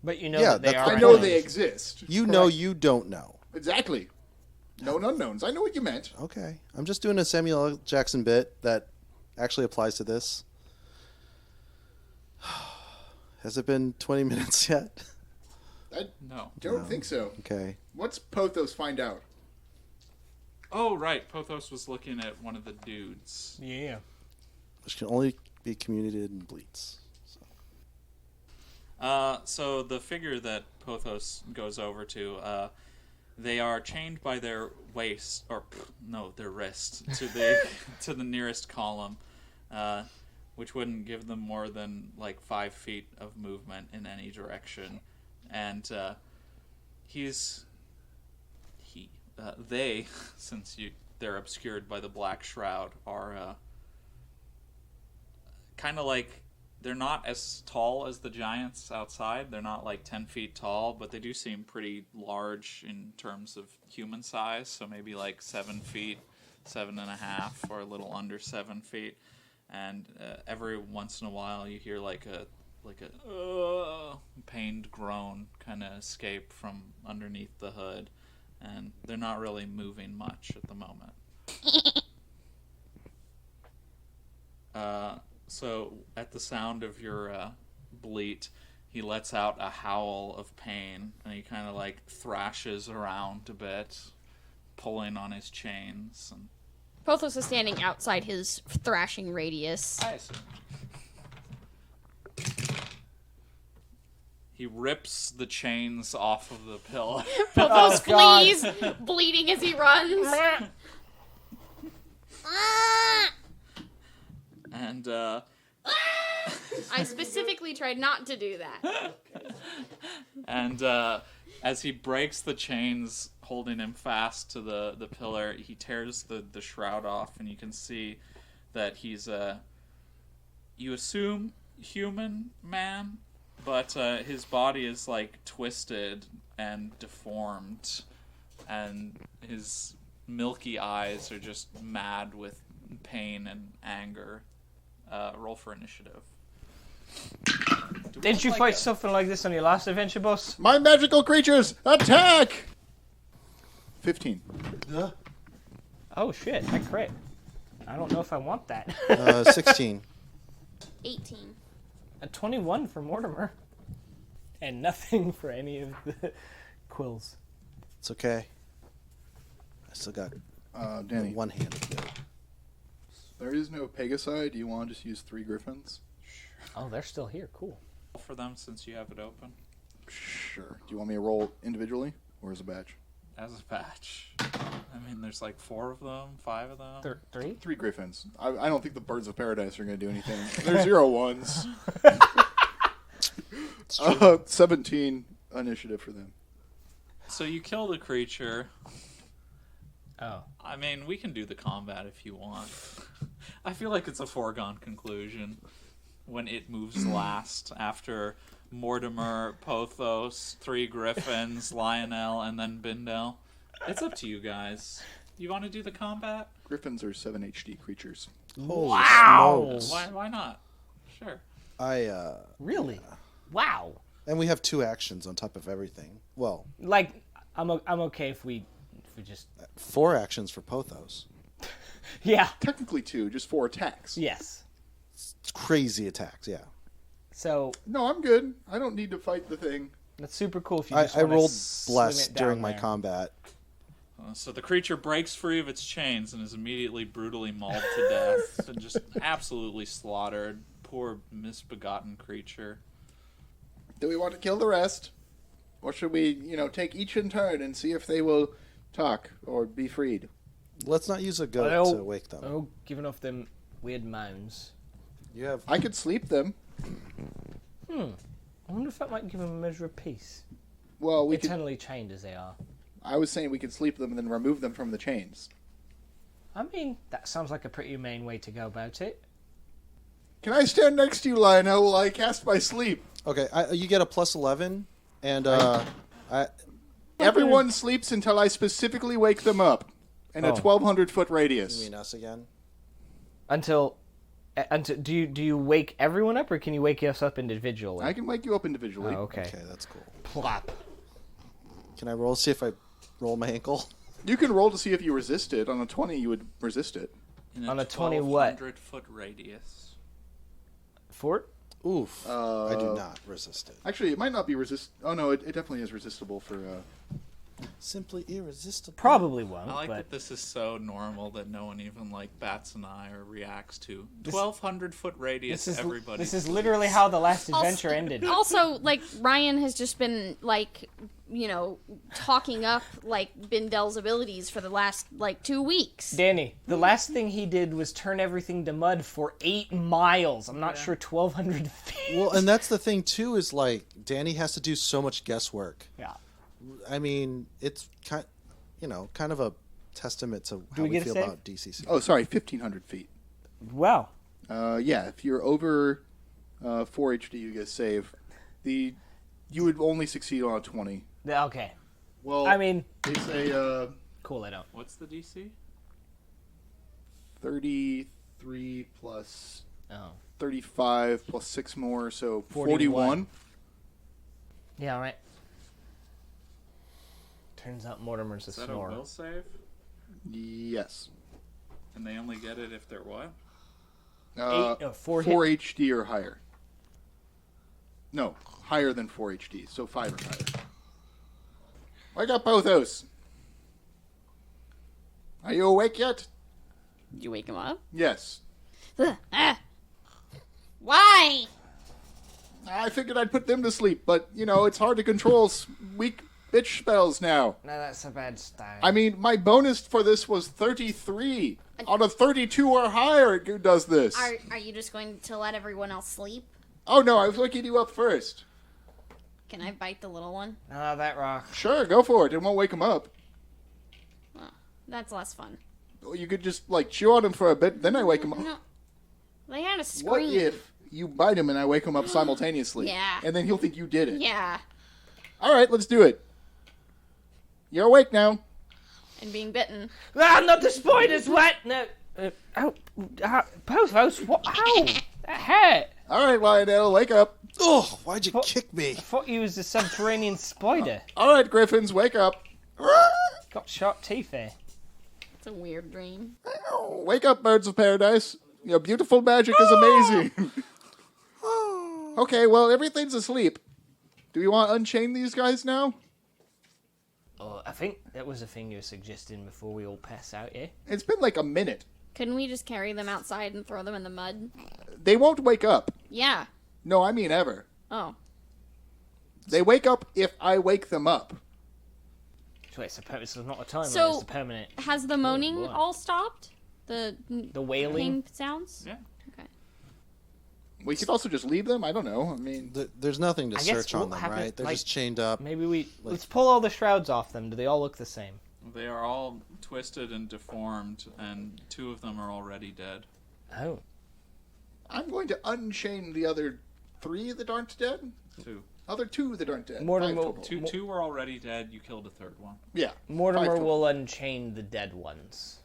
But you know Yeah, that they that's are I know unknowns. they exist. You know you don't know. Exactly. Known unknowns. I know what you meant. Okay, I'm just doing a Samuel L. Jackson bit that actually applies to this. Has it been 20 minutes yet? I No. don't think so. Okay. What's Pothos find out? Oh, right. Pothos was looking at one of the dudes. Yeah. Which can only be communicated in bleats. So the figure that Pothos goes over to, they are chained by their waist, or their wrist, to the to the nearest column, which wouldn't give them more than like 5 feet of movement in any direction, and they, since they're obscured by the black shroud, are kind of like. They're not as tall as the giants outside. They're not like 10 feet tall, but they do seem pretty large in terms of human size. So maybe like 7 feet, 7.5, or a little under 7 feet. And every once in a while, you hear like a pained groan kind of escape from underneath the hood, and they're not really moving much at the moment. So, at the sound of your bleat, he lets out a howl of pain, and he kind of like thrashes around a bit, pulling on his chains. And Pothos is standing outside his thrashing radius. I assume. He rips the chains off of the pillar. Pothos God. flees, bleeding as he runs. And I specifically tried not to do that. And as he breaks the chains holding him fast to the pillar, he tears the shroud off, and you can see that he's you assume human man, but his body is like twisted and deformed, and his milky eyes are just mad with pain and anger. Roll for initiative. Didn't you fight something like this on your last adventure, boss? My magical creatures, attack! 15. Oh shit, I crit. I don't know if I want that. 16. 18. A 21 for Mortimer. And nothing for any of the quills. It's okay. I still got Danny, one hand. there is no Pegasi. Do you want to just use 3 griffins? Oh, they're still here. Cool. Roll for them since you have it open. Sure. Do you want me to roll individually or as a batch? As a batch. I mean, there's like 4 of them, 5 of them. 3? 3 griffins. I don't think the birds of paradise are going to do anything. They're 0 ones. 17 initiative for them. So you kill the creature. Oh. I mean, we can do the combat if you want. I feel like it's a foregone conclusion when it moves last after Mortimer, Pothos, 3 griffins, Lionel, and then Bindel. It's up to you guys. You want to do the combat? Griffins are 7 HD creatures. Holy Wow! smokes. Why not? Sure. Really? Wow. And we have 2 actions on top of everything. Well, Like, I'm okay if we just... 4 actions for Pothos. Yeah. Technically 2, just 4 attacks. Yes. It's crazy attacks, yeah. So No, I'm good. I don't need to fight the thing. that's super cool if you I just wanna rolled swing blessed it down during my there. combat. So the creature breaks free of its chains and is immediately brutally mauled to death and just absolutely slaughtered. Poor misbegotten creature. Do we want to kill the rest? Or should we, take each in turn and see if they will talk or be freed? Let's not use a goat Oh, to wake them. Oh, giving off them weird moans. You have I could sleep them. I wonder if that might give them a measure of peace. Well, we could. Eternally chained as they are. I was saying we could sleep them and then remove them from the chains. I mean, that sounds like a pretty humane way to go about it. Can I stand next to you, Lionel, while I cast my sleep? okay. You get a plus 11, and Everyone sleeps until I specifically wake them up in a Oh. 1,200-foot you radius. mean us again? Until do you wake everyone up, or can you wake us up individually? I can wake you up individually. Oh, okay. Okay, that's cool. Plop. Can I roll? See if I roll my ankle. You can roll to see if you resist it. On a 20, you would resist it. In On a 20 what? 1,200-foot radius. Fort? Oof. I do not resist it. Actually, it might not be Oh, no, it definitely is resistible for... Simply irresistible. Probably won't. I like but that this is so normal that no one even bats an eye or reacts to. 1,200-foot radius, everybody. this is literally how the last adventure ended. Also, Ryan has just been talking up Bindel's abilities for the last 2 weeks. Danny, the last thing he did was turn everything to mud for 8 miles. I'm not sure 1,200 feet. Well, and that's the thing too. Is Danny has to do so much guesswork. Yeah. I mean, it's kind of a testament to how we we get a feel save? about DCC. Oh, sorry, 1,500 feet. Wow. Yeah, if you're over 4 HD, you get a save. You would only succeed on a 20. Okay. Well, I mean, it's a cool, I don't. What's the DC? 33 plus Oh. 35 plus 6 more, so 41. 41. Yeah, all right. Turns out Mortimer's a Is that snore. a will save? Yes. And they only get it if they're what? 4 4 hit. HD or higher. No, higher than 4 HD, so 5 or higher. I got both those. Are you awake yet? Did you wake him up? Yes. Why? I figured I'd put them to sleep, but, it's hard to control weak bitch spells now. No, that's a bad style. I mean, my bonus for this was 33. On a 32 or higher, it does this. Are you just going to let everyone else sleep? Oh, no, I was waking you up first. Can I bite the little one? Oh, that rock. Sure, go for it. It won't wake him up. Oh, that's less fun. Or you could just, chew on him for a bit, then I wake him up. No. They had a scream. What if you bite him and I wake him up simultaneously? Yeah. And then he'll think you did it. Yeah. All right, let's do it. You're awake now. And being bitten. Ah, not the spiders, what? No. Both, what? Ow! That hurt. All right, Lionel, wake up. Oh, why'd you kick me? I thought you was a subterranean spider. All right, Griffins, wake up. Got sharp teeth there. It's a weird dream. Wake up, birds of paradise. Your beautiful magic is amazing. Okay, well, everything's asleep. Do we want to unchain these guys now? Oh, I think that was a thing you were suggesting before we all pass out, yeah? It's been like a minute. Couldn't we just carry them outside and throw them in the mud? They won't wake up. Yeah. No, I mean ever. Oh. They wake up if I wake them up. So it's not a timer, So- it's a permanent. Has the moaning boy. all stopped? The wailing? pain sounds? Yeah. Okay. We could also just leave them. I don't know. I mean, There's nothing to I guess search on what them, happened- right? They're like- just chained up. Maybe let's pull all the shrouds off them. Do they all look the same? They are all twisted and deformed, and 2 of them are already dead. Oh. I'm going to unchain the other 3 that aren't dead. 2. Other 2 that aren't dead. Mortimer- 5 total. Two were already dead. You killed a 3rd one. Yeah. Mortimer 5 total. will unchain the dead ones.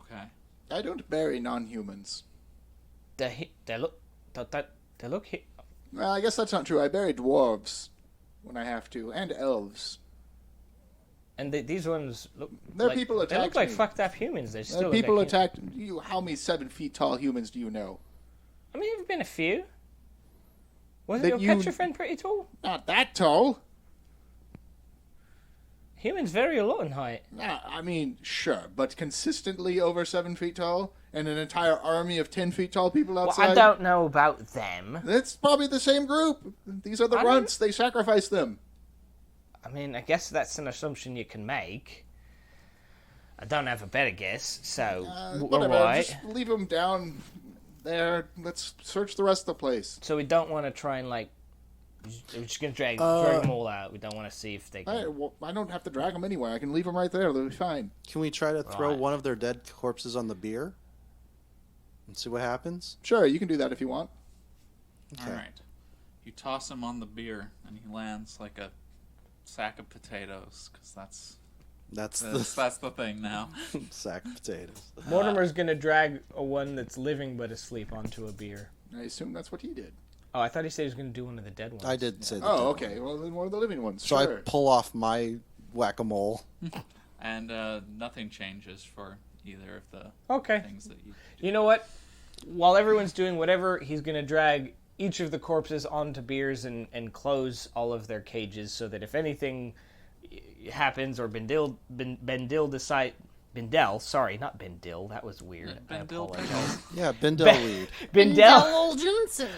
Okay. I don't bury non-humans. They look. They look. Well, I guess that's not true. I bury dwarves when I have to, and elves. And these ones look They're like, people they look attacked like me. fucked up humans. They still look People like attacked you. How many 7 feet tall humans do you know? I mean, there've been a few. Wasn't That your you- picture friend pretty tall? Not that tall. Humans vary a lot in height. I mean, sure, but consistently over 7 feet tall, and an entire army of 10 feet tall people Well, outside. I don't know about them. That's probably the same group. These are the I don't- runts. They sacrifice them. I mean, I guess that's an assumption you can make. I don't have a better guess, so Whatever. alright. Just leave them down there. Let's search the rest of the place. So we don't want to try and we're just gonna drag them all out. We don't want to see if they can. I don't have to drag them anywhere. I can leave them right there. They'll be fine. Can we try to throw Right. one of their dead corpses on the beer and see what happens? Sure, you can do that if you want. Okay. All right. You toss him on the beer, and he lands like a sack of potatoes, because that's the thing now. sack of potatoes. Mortimer's gonna drag a one that's living but asleep onto a beer. I assume that's what he did. Oh, I thought he said he was gonna do one of the dead ones. I did say that. Oh, okay. Well, then one of the living ones. So Sure. I pull off my whack-a-mole. And nothing changes for either of the Okay. things that you You know what? While everyone's doing whatever, he's gonna drag each of the corpses onto beers and close all of their cages so that if anything happens or Bendil decide. Bendel, sorry, not Bendil. That was weird. I Bendil apologize. Yeah, Bendel weed. Bendel Johnson.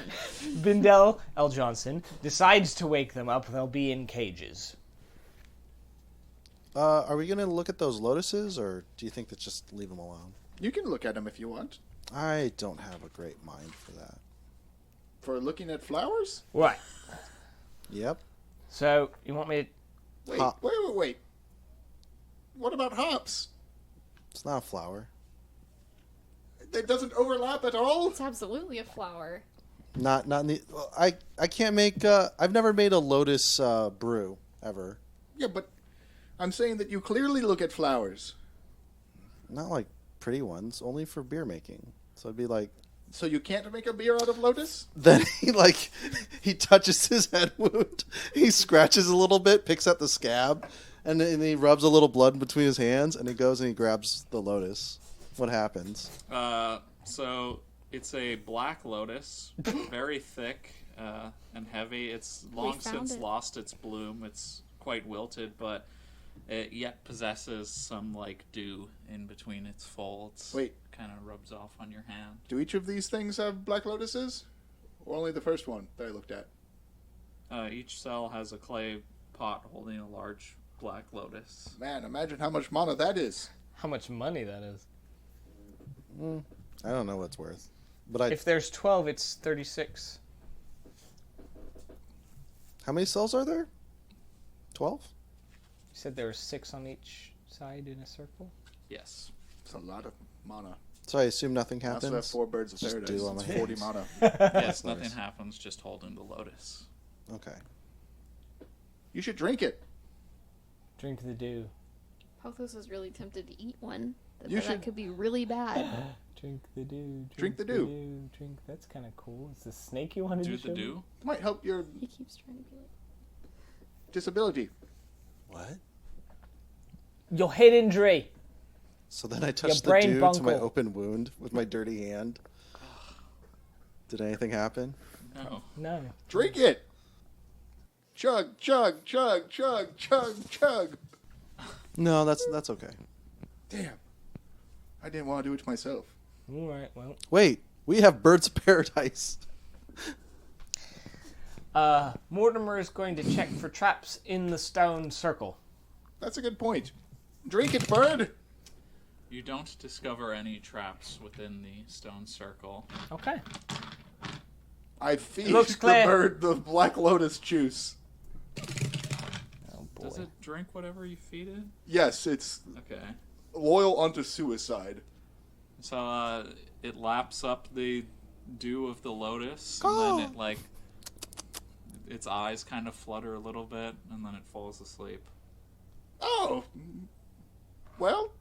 Bendel L. Johnson decides to wake them up. They'll be in cages. Are we going to look at those lotuses, or do you think that just leave them alone? You can look at them if you want. I don't have a great mind for that. For looking at flowers? Right. Yep. So you want me to? Wait. What about hops? It's not a flower. It doesn't overlap at all? It's absolutely a flower. Not in the. I can't make. I've never made a lotus brew ever. Yeah, but I'm saying that you clearly look at flowers. Not like pretty ones. Only for beer making. So it'd be like. So you can't make a beer out of lotus? Then he touches his head wound. He scratches a little bit, picks up the scab, and then he rubs a little blood between his hands, and he goes and he grabs the lotus. What happens? So it's a black lotus, very thick and heavy. It's long found since it. lost its bloom. It's quite wilted, but it yet possesses some dew in between its folds. Wait. Kind of rubs off on your hand. Do each of these things have black lotuses? Or only the first one that I looked at? Each cell has a clay pot holding a large black lotus. Man, imagine how much mana that is. How much money that is? I don't know what it's worth, but If there's 12, it's 36. How many cells are there? 12. You said there were 6 on each side in a circle. Yes. It's a lot of mana. So I assume nothing I also have happens. 4 birds of Just paradise. dew on It's my 40 hands. mana. Yes, nothing happens. Just holding the lotus. Okay. You should drink it. Drink the dew. Pothos is really tempted to eat one. But You that should- could be really bad. Drink the dew. Drink the dew. Drink. That's kind of cool. It's the snake you wanted Do to show the me? do. Might help your He keeps trying to be like, disability. What? Your head injury. So then I touched the brain dew to my bunkle. open wound with my dirty hand. Did anything happen? No. No. Drink it! Chug, chug, chug, chug, chug, chug. No, that's okay. Damn. I didn't want to do it to myself. All right. Well. Wait, we have birds of paradise. Mortimer is going to check for traps in the stone circle. That's a good point. Drink it, bird! You don't discover any traps within the stone circle. Okay. I feed looks the clear. bird the black lotus juice. Oh boy. Does it drink whatever you feed it? Yes, it's Okay. loyal unto suicide. So it laps up the dew of the lotus, and then it its eyes kind of flutter a little bit, and then it falls asleep. Oh. Well,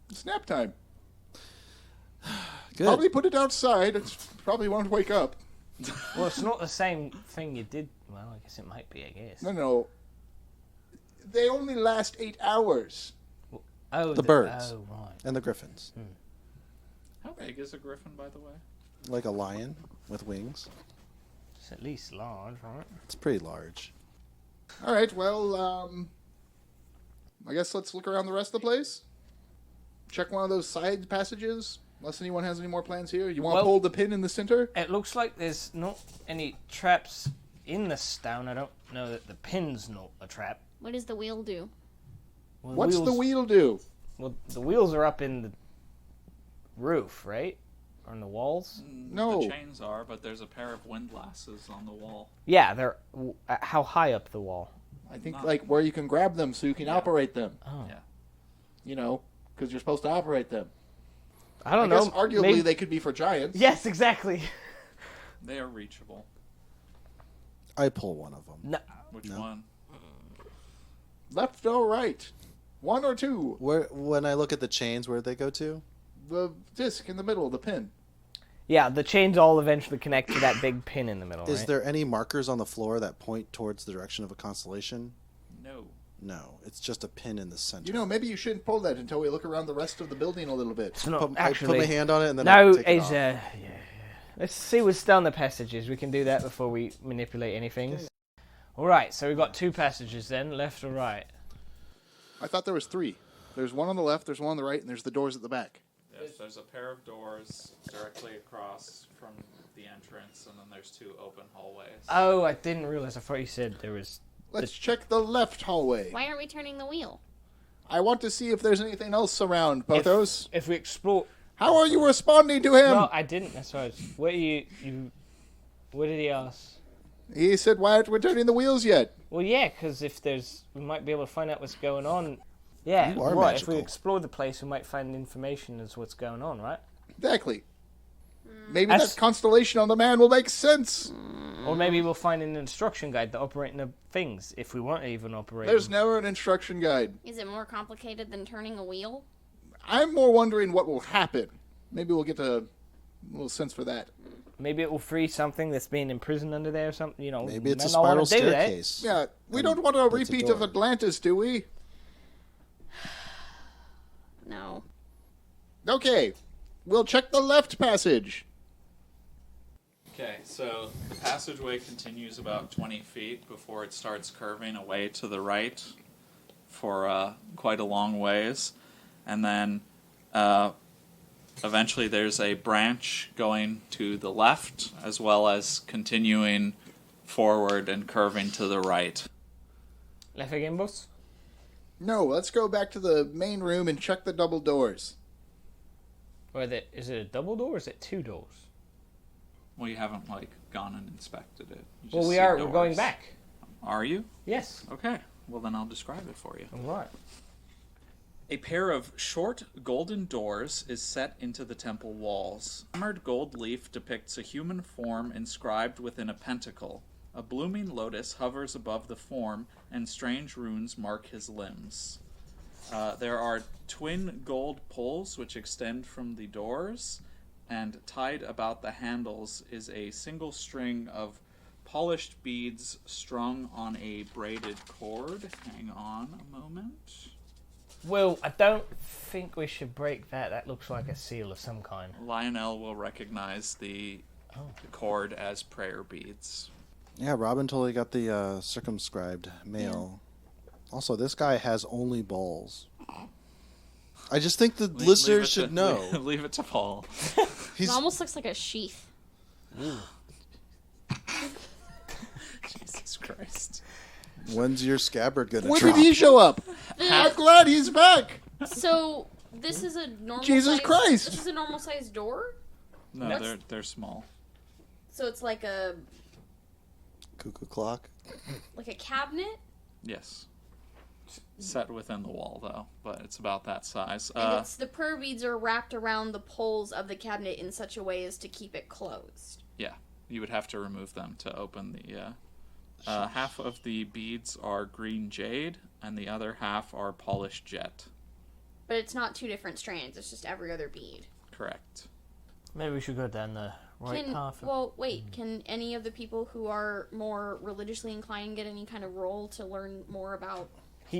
it's nap time. Good. Probably put it outside. It probably won't wake up. Well, it's not the same thing you did. Well, I guess it might be. I guess. No. They only last 8 hours. Oh, The birds. Oh, right. And the griffins. How big is a griffin, by the way? Like a lion with wings. It's at least large, right? It's pretty large. All right, well, I guess let's look around the rest of the place. Check one of those side passages, unless anyone has any more plans here. You want to hold the pin in the center? It looks like there's not any traps in the stone. I don't know that the pin's not a trap. What does the wheel do? Well, What's the wheel do? Well, the wheels are up in the roof, right? Or in the walls? No. The chains are, but there's a pair of windlasses on the wall. Yeah, they're... How high up the wall? I think, like, where you can grab them so you can operate them. Oh. Yeah. You know, because you're supposed to operate them. I don't I know. guess arguably Maybe... they could be for giants. Yes, exactly. They are reachable. I pull one of them. No. Which No. one? Left or right? One or two? When I look at the chains, where'd they go to? The disc in the middle, the pin. Yeah, the chains all eventually connect to that big pin in the middle, Is right? there any markers on the floor that point towards the direction of a constellation? No. No, it's just a pin in the center. You know, maybe you shouldn't pull that until we look around the rest of the building a little bit. It's not I put my actually... hand on it and then No, I take it it's... off. Yeah. Let's see what's down the passages. We can do that before we manipulate anything. Alright, so we've got 2 passages then, left or right? I thought there was 3. There's one on the left, there's one on the right, and there's the doors at the back. Yes, there's a pair of doors directly across from the entrance, and then there's 2 open hallways. Oh, I didn't realize. I thought you said there was... Let's check the left hallway. Why aren't we turning the wheel? I want to see if there's anything else around, Pothos. If we explore... How are you responding to him? No, I didn't. That's why I was... What are you... What did he ask? He said, why aren't we turning the wheels yet? Well, yeah, because if there's... We might be able to find out what's going on. Yeah, You are right. If we magical. explore the place, we might find information as what's going on, right? Exactly. Maybe That's- that constellation on the man will make sense. Or maybe we'll find an instruction guide to operating the things, if we weren't even operating. There's never an instruction guide. Is it more complicated than turning a wheel? I'm more wondering what will happen. Maybe we'll get a little sense for that. Maybe it will free something that's being imprisoned under there or something, you know. Maybe it's a might not wanna spiral do that. staircase. Yeah, we And don't want a puts a repeat of door. Atlantis, do we? No. Okay, we'll check the left passage. Okay, so the passageway continues about 20 feet before it starts curving away to the right for quite a long ways. And then eventually there's a branch going to the left as well as continuing forward and curving to the right. Left again, boss? No, let's go back to the main room and check the double doors. Is it a double door or is it 2 doors? Well, you haven't, gone and inspected it. You Well, just we see are. doors. We're going back. Are you? Yes. Okay. Well, then I'll describe it for you. All right. A pair of short golden doors is set into the temple walls. A hammered gold leaf depicts a human form inscribed within a pentacle. A blooming lotus hovers above the form, and strange runes mark his limbs. There are twin gold poles which extend from the doors, and tied about the handles is a single string of polished beads strung on a braided cord. Hang on a moment. Well, I don't think we should break that. That looks like a seal of some kind. Lionel will recognize the cord as prayer beads. Yeah, Robin totally got the circumscribed male. Also, this guy has only balls. I just think the listeners should know. Leave it to Paul. It almost looks like a sheath. Jesus Christ. When's your scabbard gonna When drop? did he show up? I'm glad he's back. So this is a normal. Jesus Christ. This is a normal sized door. No, What's- they're small. So it's like a Cuckoo clock. cabinet, Yes. Set within the wall, though, but it's about that size. and it's the prayer beads are wrapped around the poles of the cabinet in such a way as to keep it closed. Yeah, you would have to remove them to open the... half of the beads are green jade, and the other half are polished jet. But it's not 2 different strands. It's just every other bead. Correct. Maybe we should go down the right path. Well, wait. Can any of the people who are more religiously inclined get any kind of role to learn more about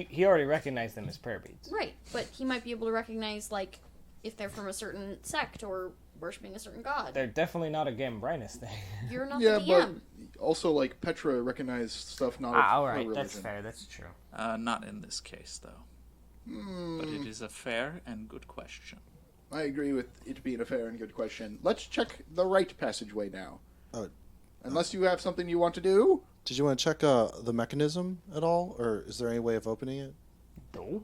He already recognized them as prayer beads. Right, but he might be able to recognize, like, if they're from a certain sect or worshipping a certain god. They're definitely not a Gambrinus thing. You're not Yeah, the but DM. also, like, Petra recognized stuff not of Alright, her religion. that's fair, that's true. Not in this case, though. But it is a fair and good question. I agree with it being a fair and good question. Let's check the right passageway now. Unless you have something you want to do? Did you want to check the mechanism at all, or is there any way of opening it? No.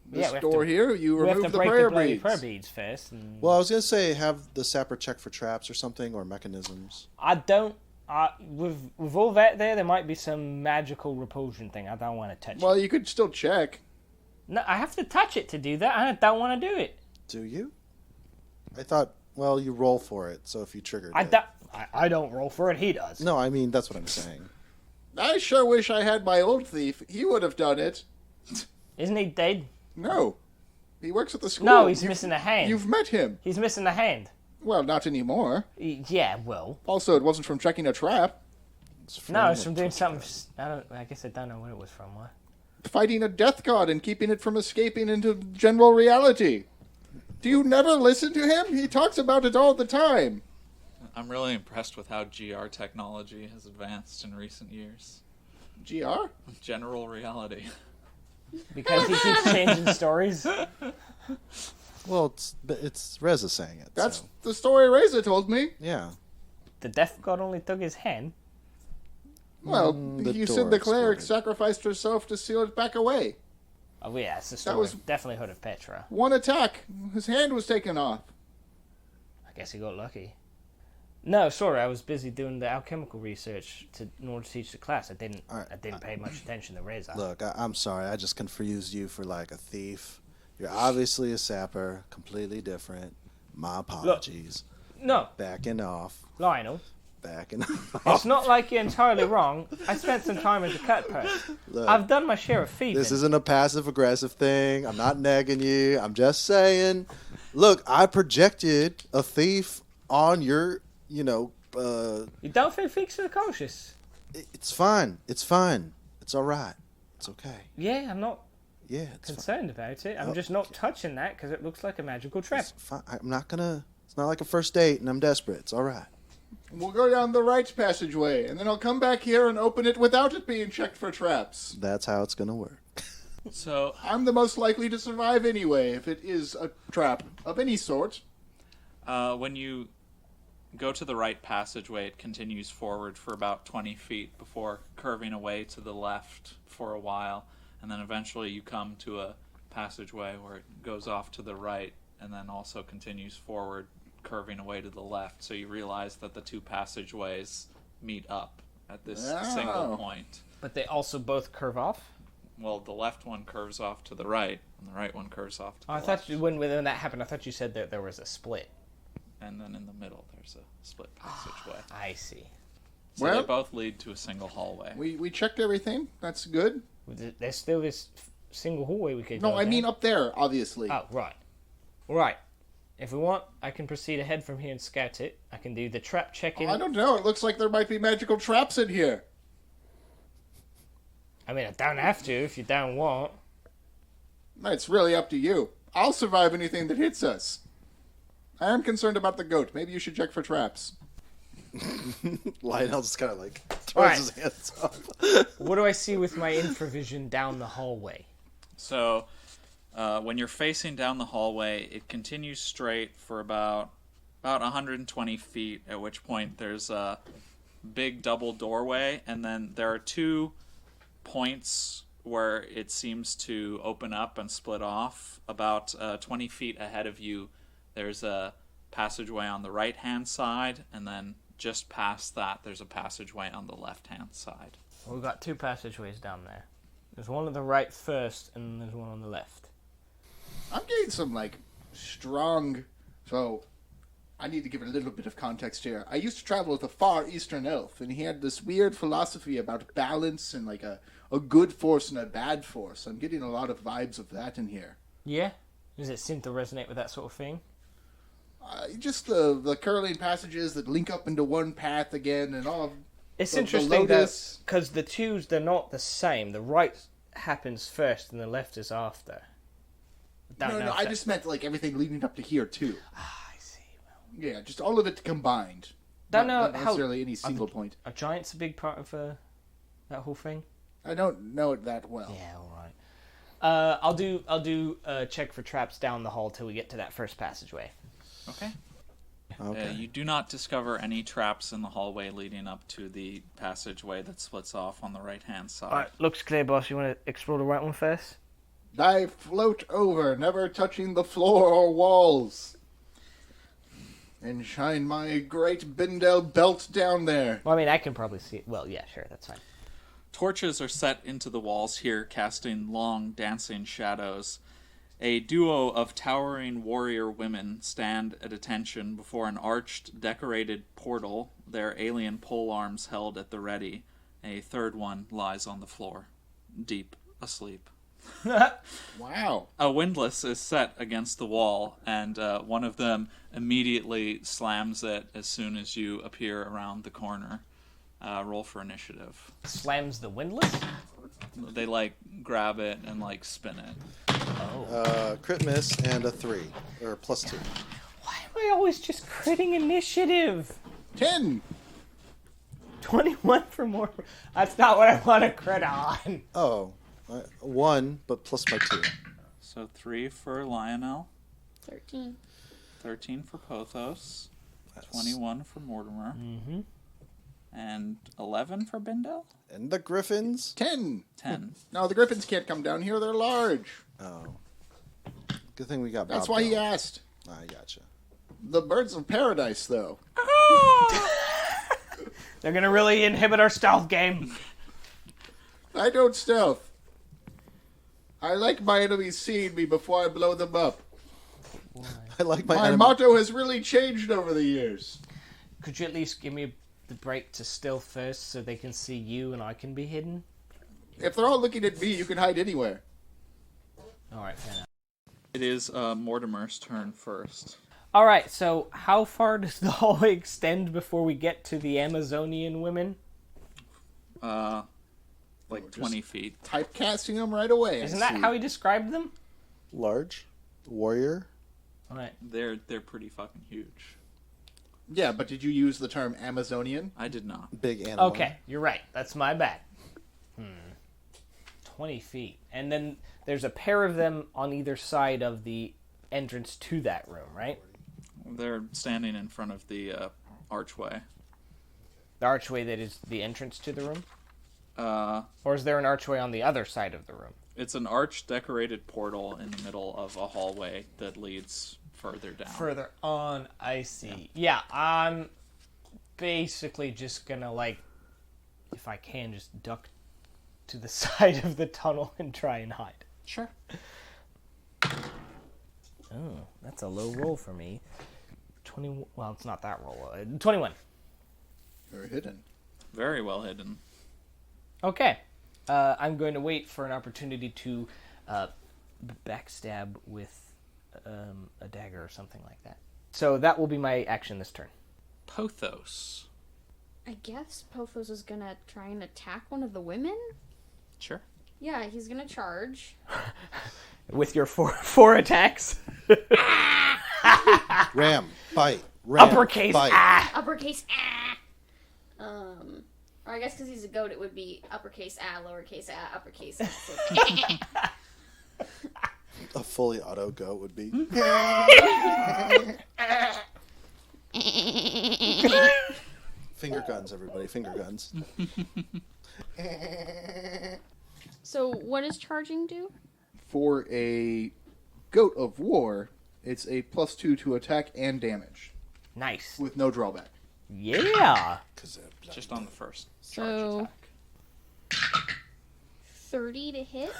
This we have door to- here, you We have remove to the break prayer the bloody beads. prayer beads first. And Well, I was gonna say have the sapper check for traps or something, or mechanisms. I don't. With all that there might be some magical repulsion thing. I don't want to touch Well, it. you could still check. No, I have to touch it to do that. I don't want to do it. Do you? I thought. Well, you roll for it, so if you triggered it. I don't roll for it. He does. No, I mean that's what I'm saying. I sure wish I had my old thief. He would have done it. Isn't he dead? No. He works at the school. No, he's missing a hand. You've met him. He's missing a hand. Well, not anymore. Yeah, well. Also, it wasn't from checking a trap. No, it's from doing something. I guess I don't know what it was from. What? Fighting a death god and keeping it from escaping into general reality. Do you never listen to him? He talks about it all the time. I'm really impressed with how GR technology has advanced in recent years. GR? General reality. Because he keeps changing stories. Well, it's Reza saying it. That's so. the story Reza told me. Yeah. The death god only took his hand. Well, the you said the door cleric exploded. sacrificed herself to seal it back away. Oh yeah, it's the story. was- Definitely heard of Petra. One attack, his hand was taken off. I guess he got lucky. No, sorry, I was busy doing the alchemical research in order to teach the class. I didn't pay much attention to Reza. Look, I'm sorry. I just confused you for like a thief. You're obviously a sapper, completely different. My apologies. No, Backing off. Lionel. Backing off. It's not like you're entirely wrong. I spent some time as a cut person. Look, I've done my share of thieving. this isn't a passive aggressive thing. I'm not negging you. I'm just saying. Look, I projected a thief on your, You don't feel fixed or cautious? it's fine. It's fine. It's all right. It's okay. Yeah, I'm not Yeah, it's fine. concerned about it. I'm Oh, just not touching that because it looks like a magical trap. It's fine. I'm not gonna. It's not like a first date, and I'm desperate. It's all right. We'll go down the right passageway, and then I'll come back here and open it without it being checked for traps. That's how it's gonna work. So, I'm the most likely to survive anyway, if it is a trap of any sort. when you go to the right passageway, it continues forward for about 20 feet before curving away to the left for a while, and then eventually you come to a passageway where it goes off to the right and then also continues forward, curving away to the left. So you realize that the two passageways meet up at this single point. But they also both curve off? Well, the left one curves off to the right, and the right one curves off to the I left. thought when that happened, I thought you said that there was a split. And then in the middle, there's a split passageway. I see. So Well- they both lead to a single hallway. We checked everything. That's good. There's still this single hallway we could go No, I down. mean up there, obviously. Oh, right. Right. If we want, I can proceed ahead from here and scout it. I can do the trap check-in. I don't know. It looks like there might be magical traps in here. I mean, I don't have to if you don't want. It's really up to you. I'll survive anything that hits us. I am concerned about the goat. Maybe you should check for traps. Lionel just kind of like throws Alright. his hands up. What do I see with my infravision down the hallway? So, when you're facing down the hallway, it continues straight for about 120 feet, at which point there's a big double doorway, and then there are two points where it seems to open up and split off. About 20 feet ahead of you, there's a passageway on the right-hand side, and then just past that, there's a passageway on the left-hand side. Well, we've got two passageways down there. There's one on the right first, and there's one on the left. I'm getting some, strong... So, I need to give it a little bit of context here. I used to travel with a far eastern elf, and he had this weird philosophy about balance and, a good force and a bad force. I'm getting a lot of vibes of that in here. Yeah? Does it seem to resonate with that sort of thing? Just the curling passages that link up into one path again and all of It's the interesting lotus. because the twos, they're not the same. The right happens first and the left is after. No, I just meant like everything leading up to here too. I see. Yeah, just all of it combined. Don't know not how necessarily any single point. Are giants a big part of that whole thing? I don't know it that well. Yeah, all right. I'll do a check for traps down the hall till we get to that first passageway. Okay. Okay. You do not discover any traps in the hallway leading up to the passageway that splits off on the right-hand side. All right, looks clear, boss. You want to explore the right one first? I float over, never touching the floor or walls, and shine my great Bindel belt down there. Well, I mean, I can probably see it. Well, yeah, sure, that's fine. Torches are set into the walls here, casting long, dancing shadows. A duo of towering warrior women stand at attention before an arched, decorated portal, their alien pole arms held at the ready. A third one lies on the floor, deep asleep. Wow. A windlass is set against the wall, and one of them immediately slams it as soon as you appear around the corner. Roll for initiative. Slams the windlass? They, grab it and, spin it. Crit miss and a 3. Or +2. Why am I always just critting initiative? 10. 21 for more. That's not what I want to crit on. Oh. 1, but plus my 2. So 3 for Lionel, 13. 13 for Pothos, 21 for Mortimer, and 11 for Bindel? And the griffins? 10. 10. No, the griffins can't come down here. They're large. Oh. Good thing we got That's Bob why he Dylan. asked. I gotcha. The birds of paradise, though. They're going to really inhibit our stealth game. I don't stealth. I like my enemies seeing me before I blow them up. I like my My enemy. motto has really changed over the years. Could you at least give me the break to stealth first so they can see you and I can be hidden? If they're all looking at me, you can hide anywhere. Alright, fair enough. It is Mortimer's turn first. Alright, so how far does the hallway extend before we get to the Amazonian women? 20 feet. Typecasting them right away. Isn't that how he described them? Large. Warrior. Alright. They're pretty fucking huge. Yeah, but did you use the term Amazonian? I did not. Big animal. Okay, you're right. That's my bad. 20 feet. And then there's a pair of them on either side of the entrance to that room, right? They're standing in front of the archway. The archway that is the entrance to the room? Or is there an archway on the other side of the room? It's an arch-decorated portal in the middle of a hallway that leads further down. Further on, I see. Yeah, I'm basically just gonna, if I can, just duck to the side of the tunnel and try and hide. Sure. Oh, that's a low roll for me. 20. Well, it's not that roll. 21. You're hidden. Very well hidden. Okay. I'm going to wait for an opportunity to backstab with a dagger or something like that. So that will be my action this turn. Pothos. I guess Pothos is gonna try and attack one of the women? Sure. Yeah, he's gonna charge. With your four attacks. Ram. Bite. Ram. Uppercase. Bite. Ah! Uppercase, ah! Or I guess because he's a goat, it would be uppercase, ah, lowercase, ah, uppercase, ah. So A fully auto goat would be. Finger guns, everybody. Finger guns. So what does charging do? For a goat of war, it's a +2 to attack and damage, Nice. with no drawback. Yeah. Just on the first charge So attack. 30 to hit?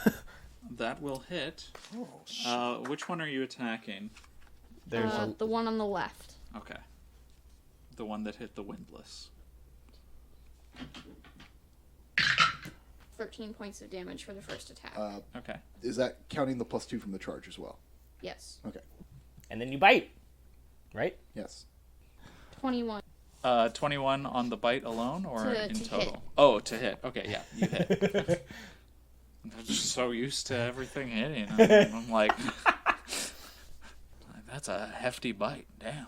That will hit. Which one are you attacking? There's The one on the left. Okay. The one that hit the windlass. 13 points of damage for the first attack. Okay. Is that counting the +2 from the charge as well? Yes. Okay. and then you bite. Right? Yes. 21. 21 on the bite alone or To in hit. total? Oh, to hit. Okay, yeah, you hit. I'm just so used to everything hitting. I'm like, that's a hefty bite. Damn.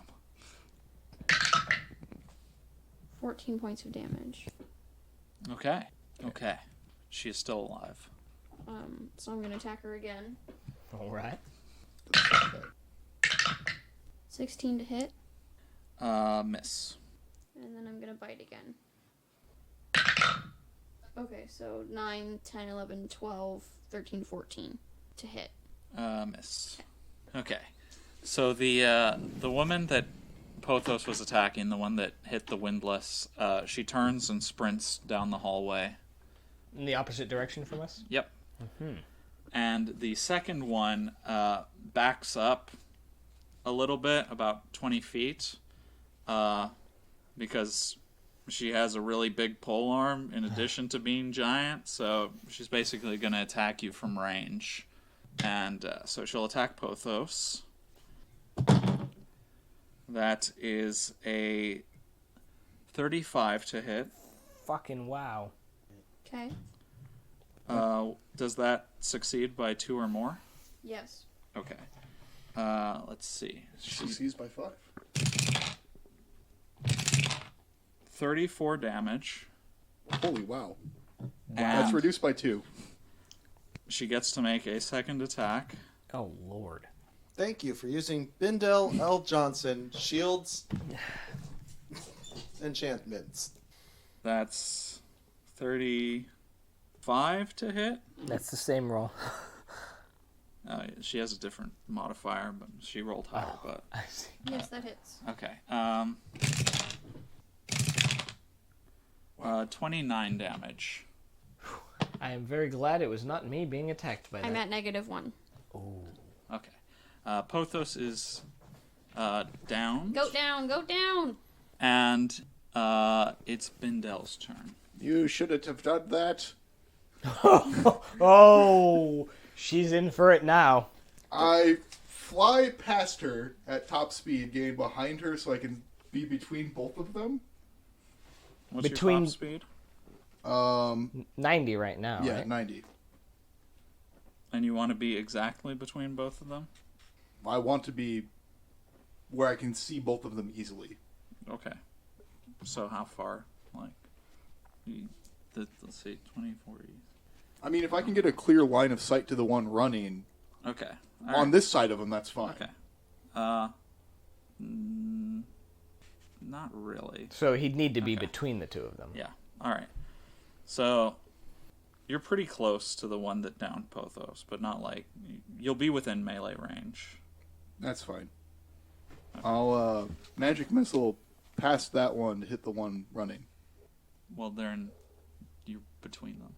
14 points of damage. Okay. She is still alive. So I'm gonna attack her again. All right. 16 to hit, Miss. and then I'm gonna bite again. Okay, so 9, 10, 11, 12, 13, 14 to hit. Miss. Okay. So the woman that Pothos was attacking, the one that hit the windlass, she turns and sprints down the hallway. In the opposite direction from us? Yep. And the second one backs up a little bit, about 20 feet, because she has a really big polearm in addition to being giant, so she's basically going to attack you from range. And so she'll attack Pothos. That is a 35 to hit. Fucking wow. Okay. Does that succeed by 2 or more? Yes. Okay. Let's see. She sees by 5. 34 damage. Holy wow. And That's reduced by 2. she gets to make a second attack. Oh, Lord. Thank you for using Bindel L. Johnson shields enchantments. That's 35 to hit. That's the same roll. She has a different modifier, but she rolled higher. But I see. Yes, that hits. okay. 29 damage. I am very glad it was not me being attacked by that. I'm at -1. Okay. Pothos is down. Go down, go down! And it's Bindel's turn. You shouldn't have done that. Oh, she's in for it now. I fly past her at top speed, getting behind her so I can be between both of them. What's Between- your top speed? 90 right now, Yeah, right? 90. And you want to be exactly between both of them? I want to be where I can see both of them easily. Okay. So how far? Like, let's see, 20, 40. I mean, if I can get a clear line of sight to the one running Okay. on this side of them, that's fine. Okay. Not really. So he'd need to be Okay. between the two of them. Yeah. All right. So you're pretty close to the one that downed Pothos, but not like you'll be within melee range. That's fine. I'll magic missile past that one to hit the one running. Well, you're between them,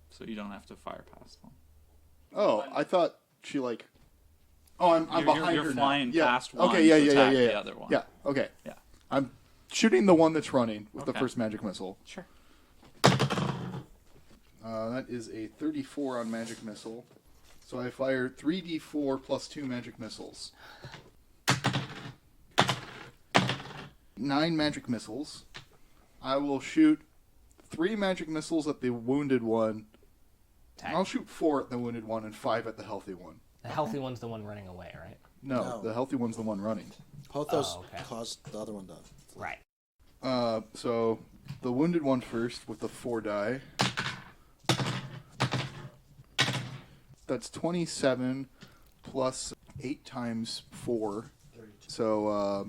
so you don't have to fire past them. Oh, I thought she like. Oh, I'm behind you're her flying now. Yeah. past one Okay, yeah, to yeah, attack yeah, yeah. the other one. Yeah. Okay. Yeah. I'm shooting the one that's running with the Okay. first magic missile. Sure. That is a 34 on magic missile. So I fire 3d4 plus 2 magic missiles. 9 magic missiles. I will shoot 3 magic missiles at the wounded one. Attack. I'll shoot 4 at the wounded one and 5 at the healthy one. The healthy one's the one running away, right? No, the healthy one's the one running. Pothos Oh, okay. caused the other one to. Right. So the wounded one first with the 4 die. That's 27 plus 8 times 4. So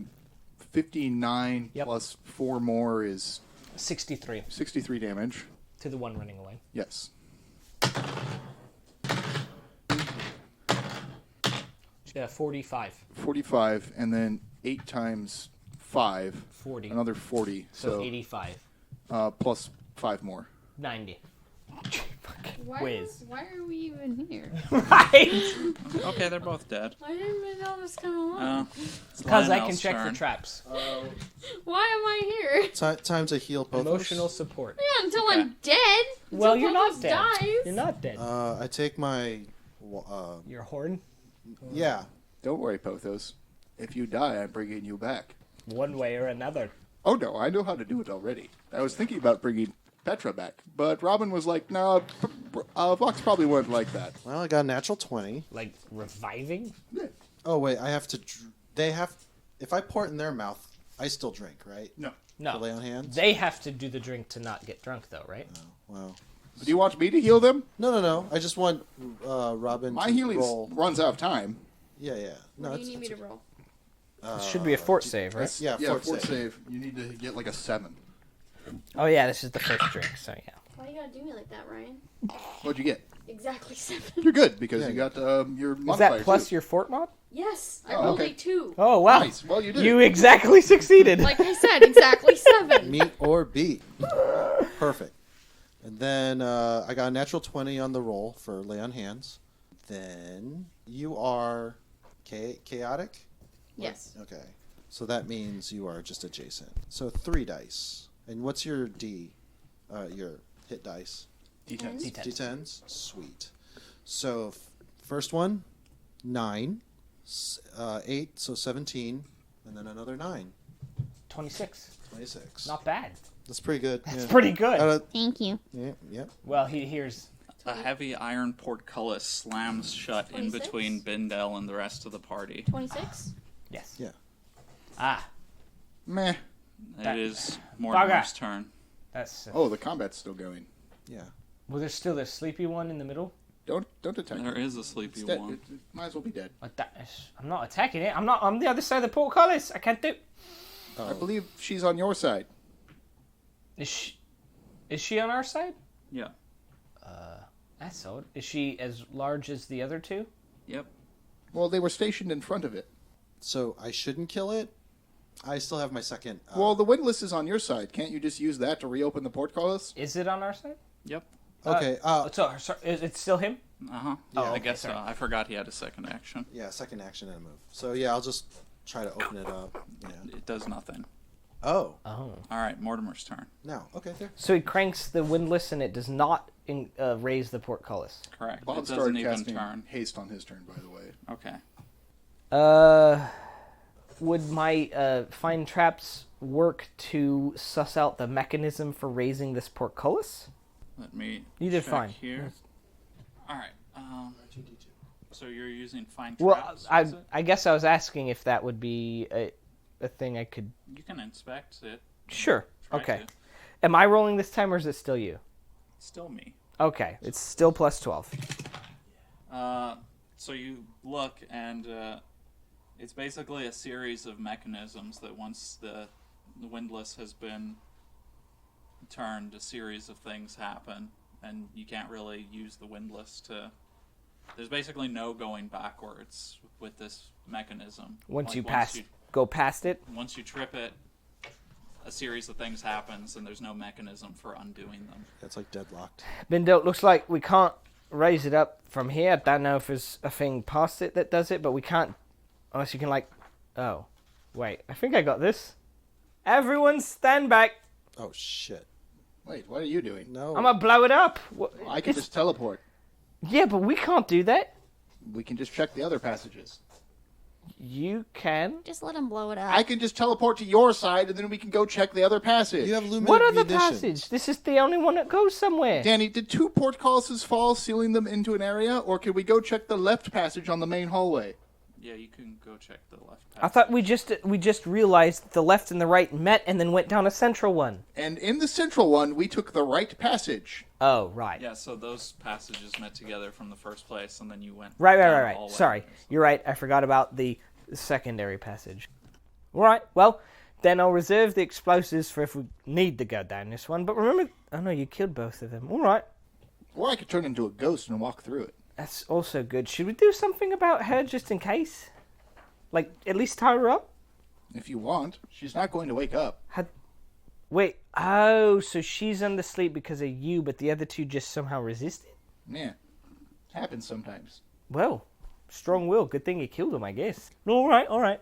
59 Yep. plus 4 more is 63 63 damage. to the one running away. Yes. 45. 45, and then 8 times 5. 40. Another 40. So So 85. plus 5 more. 90. Why, Whiz. why are we even here? Right? Okay, they're both dead. I didn't even know this coming along. It's Because I can Lionel's check turn. for traps. Why am I here? Time to heal Pothos. Emotional support. Yeah, until Okay. I'm dead. Well, Until you're not Pothos dead. Dies. You're not dead. I take my. Your horn? Yeah. Don't worry, Pothos. If you die, I'm bringing you back. One way or another. Oh no, I know how to do it already. I was thinking about bringing Petra back, but Robin was like, "No, Vox probably wouldn't like that. Well, I got a natural 20. Like reviving? Oh, wait, I have to... They have... If I pour it in their mouth, I still drink, right? No. No. To lay on hands? They have to do the drink to not get drunk, though, right? Wow. Do you want me to heal them? No. I just want Robin My to healing roll. runs out of time. Yeah. No, What do you need me to roll? It should be a fort save, right? Yeah, Yeah, fort save. You need to get like a 7. Oh, yeah, this is the first drink, so yeah. Why you gotta do me like that, Ryan? What'd you get? Exactly 7. You're good because Yeah, you got your Is modifier that plus too. your fort mod? Yes, I Oh, rolled okay. a 2. Oh, wow. Nice. Well, you did. You exactly succeeded. Like I said, exactly 7. Meet or beat. Perfect. And then I got a natural 20 on the roll for lay on hands. Then you are chaotic? Yes. Okay. So that means you are just adjacent. So 3 dice. And what's your D? Your hit dice? D10s. D10. D10s? Sweet. So first one, 9. 8, so 17. And then another 9. 26. 26. Not bad. That's pretty good. That's yeah. pretty good. Thank you. Yeah. Well, here's... A heavy iron portcullis slams shut in 26? between Bindel and the rest of the party. 26? Yes. Yeah. Ah, Meh. It is Mortimer's turn. that's... Oh, the combat's still going. Yeah. Well, there's still the sleepy one in the middle. Don't attack There it. is a sleepy It's dead. one. It might as well be dead. I'm not attacking it. I'm the other side of the portcullis. I can't do... I believe she's on your side. Is she on our side? Yeah. That's odd. Is she as large as the other two? Yep. Well, they were stationed in front of it. So I shouldn't kill it? I still have my second... Well, the windlass is on your side. Can't you just use that to reopen the portcullis? Is it on our side? Yep. Okay. Sorry, is it still him? Uh-huh. Oh, I okay, guess so. sorry. I forgot he had a second action. Yeah, second action and a move. So yeah, I'll just try to open it up. Yeah. It does nothing. Oh. Oh. All right, Mortimer's turn. Now. Okay, there. So he cranks the windlass and it does not raise the portcullis. Correct. Bob it doesn't started even casting turn. haste on his turn, by the way. Okay. Would my fine traps work to suss out the mechanism for raising this portcullis? Let me You did check fine. here. All right. So you're using fine Well, traps? is it? I guess I was asking if that would be a thing I could... You can inspect it. Sure. Try Okay. to. Am I rolling this time or is it still you? Still me. Okay. It's still plus 12. So you look, and it's basically a series of mechanisms that once the windlass has been turned, a series of things happen, and you can't really use the windlass to... There's basically no going backwards with this mechanism. Once Like, you go past it? Once you trip it, a series of things happens, and there's no mechanism for undoing them. That's like deadlocked. Bindo, looks like we can't raise it up from here. I don't know if there's a thing past it that does it, but we can't... Unless you can, like... Oh. Wait, I think I got this. Everyone stand back. Oh shit. Wait, what are you doing? No. I'm gonna blow it up. I can just teleport. Yeah, but we can't do that. We can just check the other passages. You can. Just let him blow it up. I can just teleport to your side, and then we can go check the other passage. You have luminous What other munitions. passage? This is the only one that goes somewhere. Danny, did 2 portcullises fall, sealing them into an area, or can we go check the left passage on the main hallway? Yeah, you can go check the left passage. I thought we just realized the left and the right met and then went down a central one. And in the central one, we took the right passage. Oh, right. Yeah, so those passages met together from the first place, and then you went Right. down the hallway. Sorry. You're right. I forgot about the secondary passage. All right. Well, then I'll reserve the explosives for if we need to go down this one. But remember... Oh, no, you killed both of them. All right. Or I could turn into a ghost and walk through it. That's also good. Should we do something about her just in case? Like, at least tie her up? If you want. She's not going to wake up. Wait. Oh, so she's undersleep because of you, but the other two just somehow resisted? Yeah. Happens sometimes. Well, strong will. Good thing you killed him, I guess. All right. All right.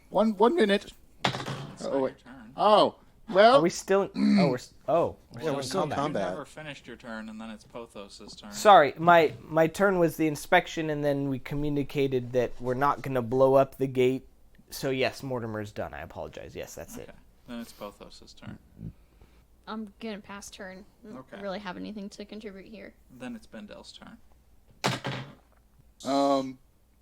One minute. Oh, wait. Turn. Oh, well. Are we still? We're still we're still in You combat. never finished your turn, and then it's Pothos' turn. Sorry, my turn was the inspection, and then we communicated that we're not gonna blow up the gate. So yes, Mortimer's done. I apologize. Yes, that's it. Okay. Then it's Pothos' turn. I'm gonna pass turn. I don't Okay. really have anything to contribute here. Then it's Bendel's turn.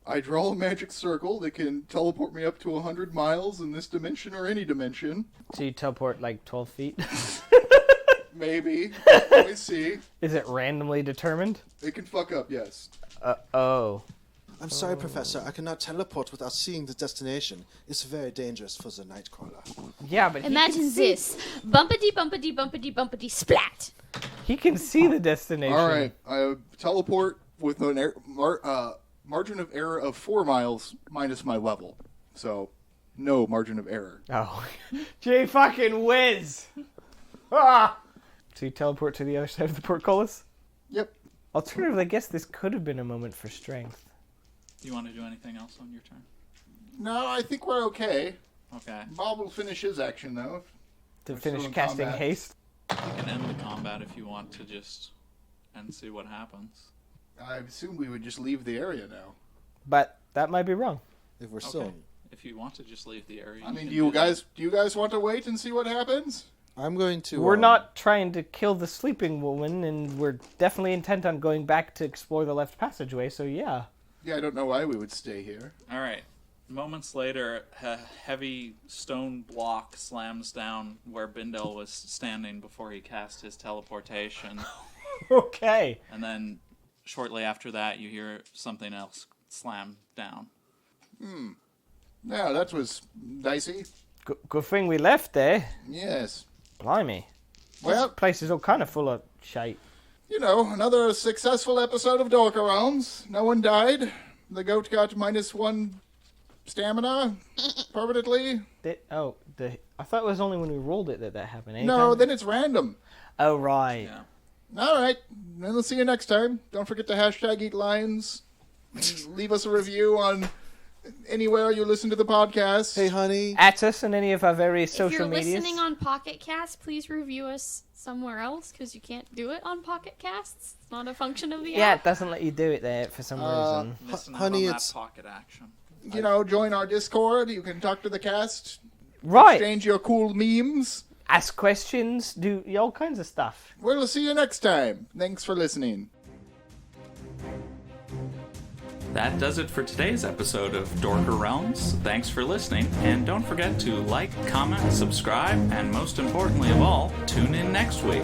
I draw a magic circle that can teleport me up to 100 miles in this dimension or any dimension. So you teleport like 12 feet? Maybe. Let me see. Is it randomly determined? It can fuck up, yes. Oh. I'm sorry, Professor. I cannot teleport without seeing the destination. It's very dangerous for the Nightcrawler. Yeah, but Imagine this. Bumpity, bumpity, bumpity, bumpity, splat! he can see the destination. All right. I teleport with an margin of error of 4 miles minus my level. So, no margin of error. Oh. Jay fucking whiz! Ah! So you teleport to the other side of the portcullis? Yep. Alternatively, I guess this could have been a moment for strength. Do you want to do anything else on your turn? No, I think we're okay. Okay. Bob will finish his action, though. To We're finish still in casting combat. haste? You can end the combat if you want to just and see what happens. I assume we would just leave the area now. But that might be wrong. If we're still... Okay. If you want to just leave the area. I mean, can do you that. guys want to wait and see what happens? I'm going to... We're not trying to kill the sleeping woman, and we're definitely intent on going back to explore the left passageway, so yeah. Yeah, I don't know why we would stay here. All right. Moments later, a heavy stone block slams down where Bindel was standing before he cast his teleportation. Okay. And then shortly after that, you hear something else slam down. Yeah, that was dicey. Good thing we left there. Yes. Blimey. Well, This place is all kind of full of shite. you know, another successful episode of Dorker Realms. No one died. The goat got -1 stamina permanently. I thought it was only when we rolled it that happened. No, Anytime- then it's random. Oh, right. Yeah. All right. Then we'll see you next time. Don't forget to hashtag Eat Lions. Leave us a review on anywhere you listen to the podcast. Hey, honey. At us and any of our various If social you're medias. listening on Pocket Cast, please review us somewhere else, because you can't do it on Pocket Casts. It's not a function of the Yeah, app. it doesn't let you do it there for some reason. Missing out honey, on it's- that pocket action. You know, join our Discord. You can talk to the cast. Right. Exchange your cool memes. Ask questions, do all kinds of stuff. We'll see you next time. Thanks for listening. That does it for today's episode of Dorker Realms. Thanks for listening, and don't forget to like, comment, subscribe, and most importantly of all, tune in next week.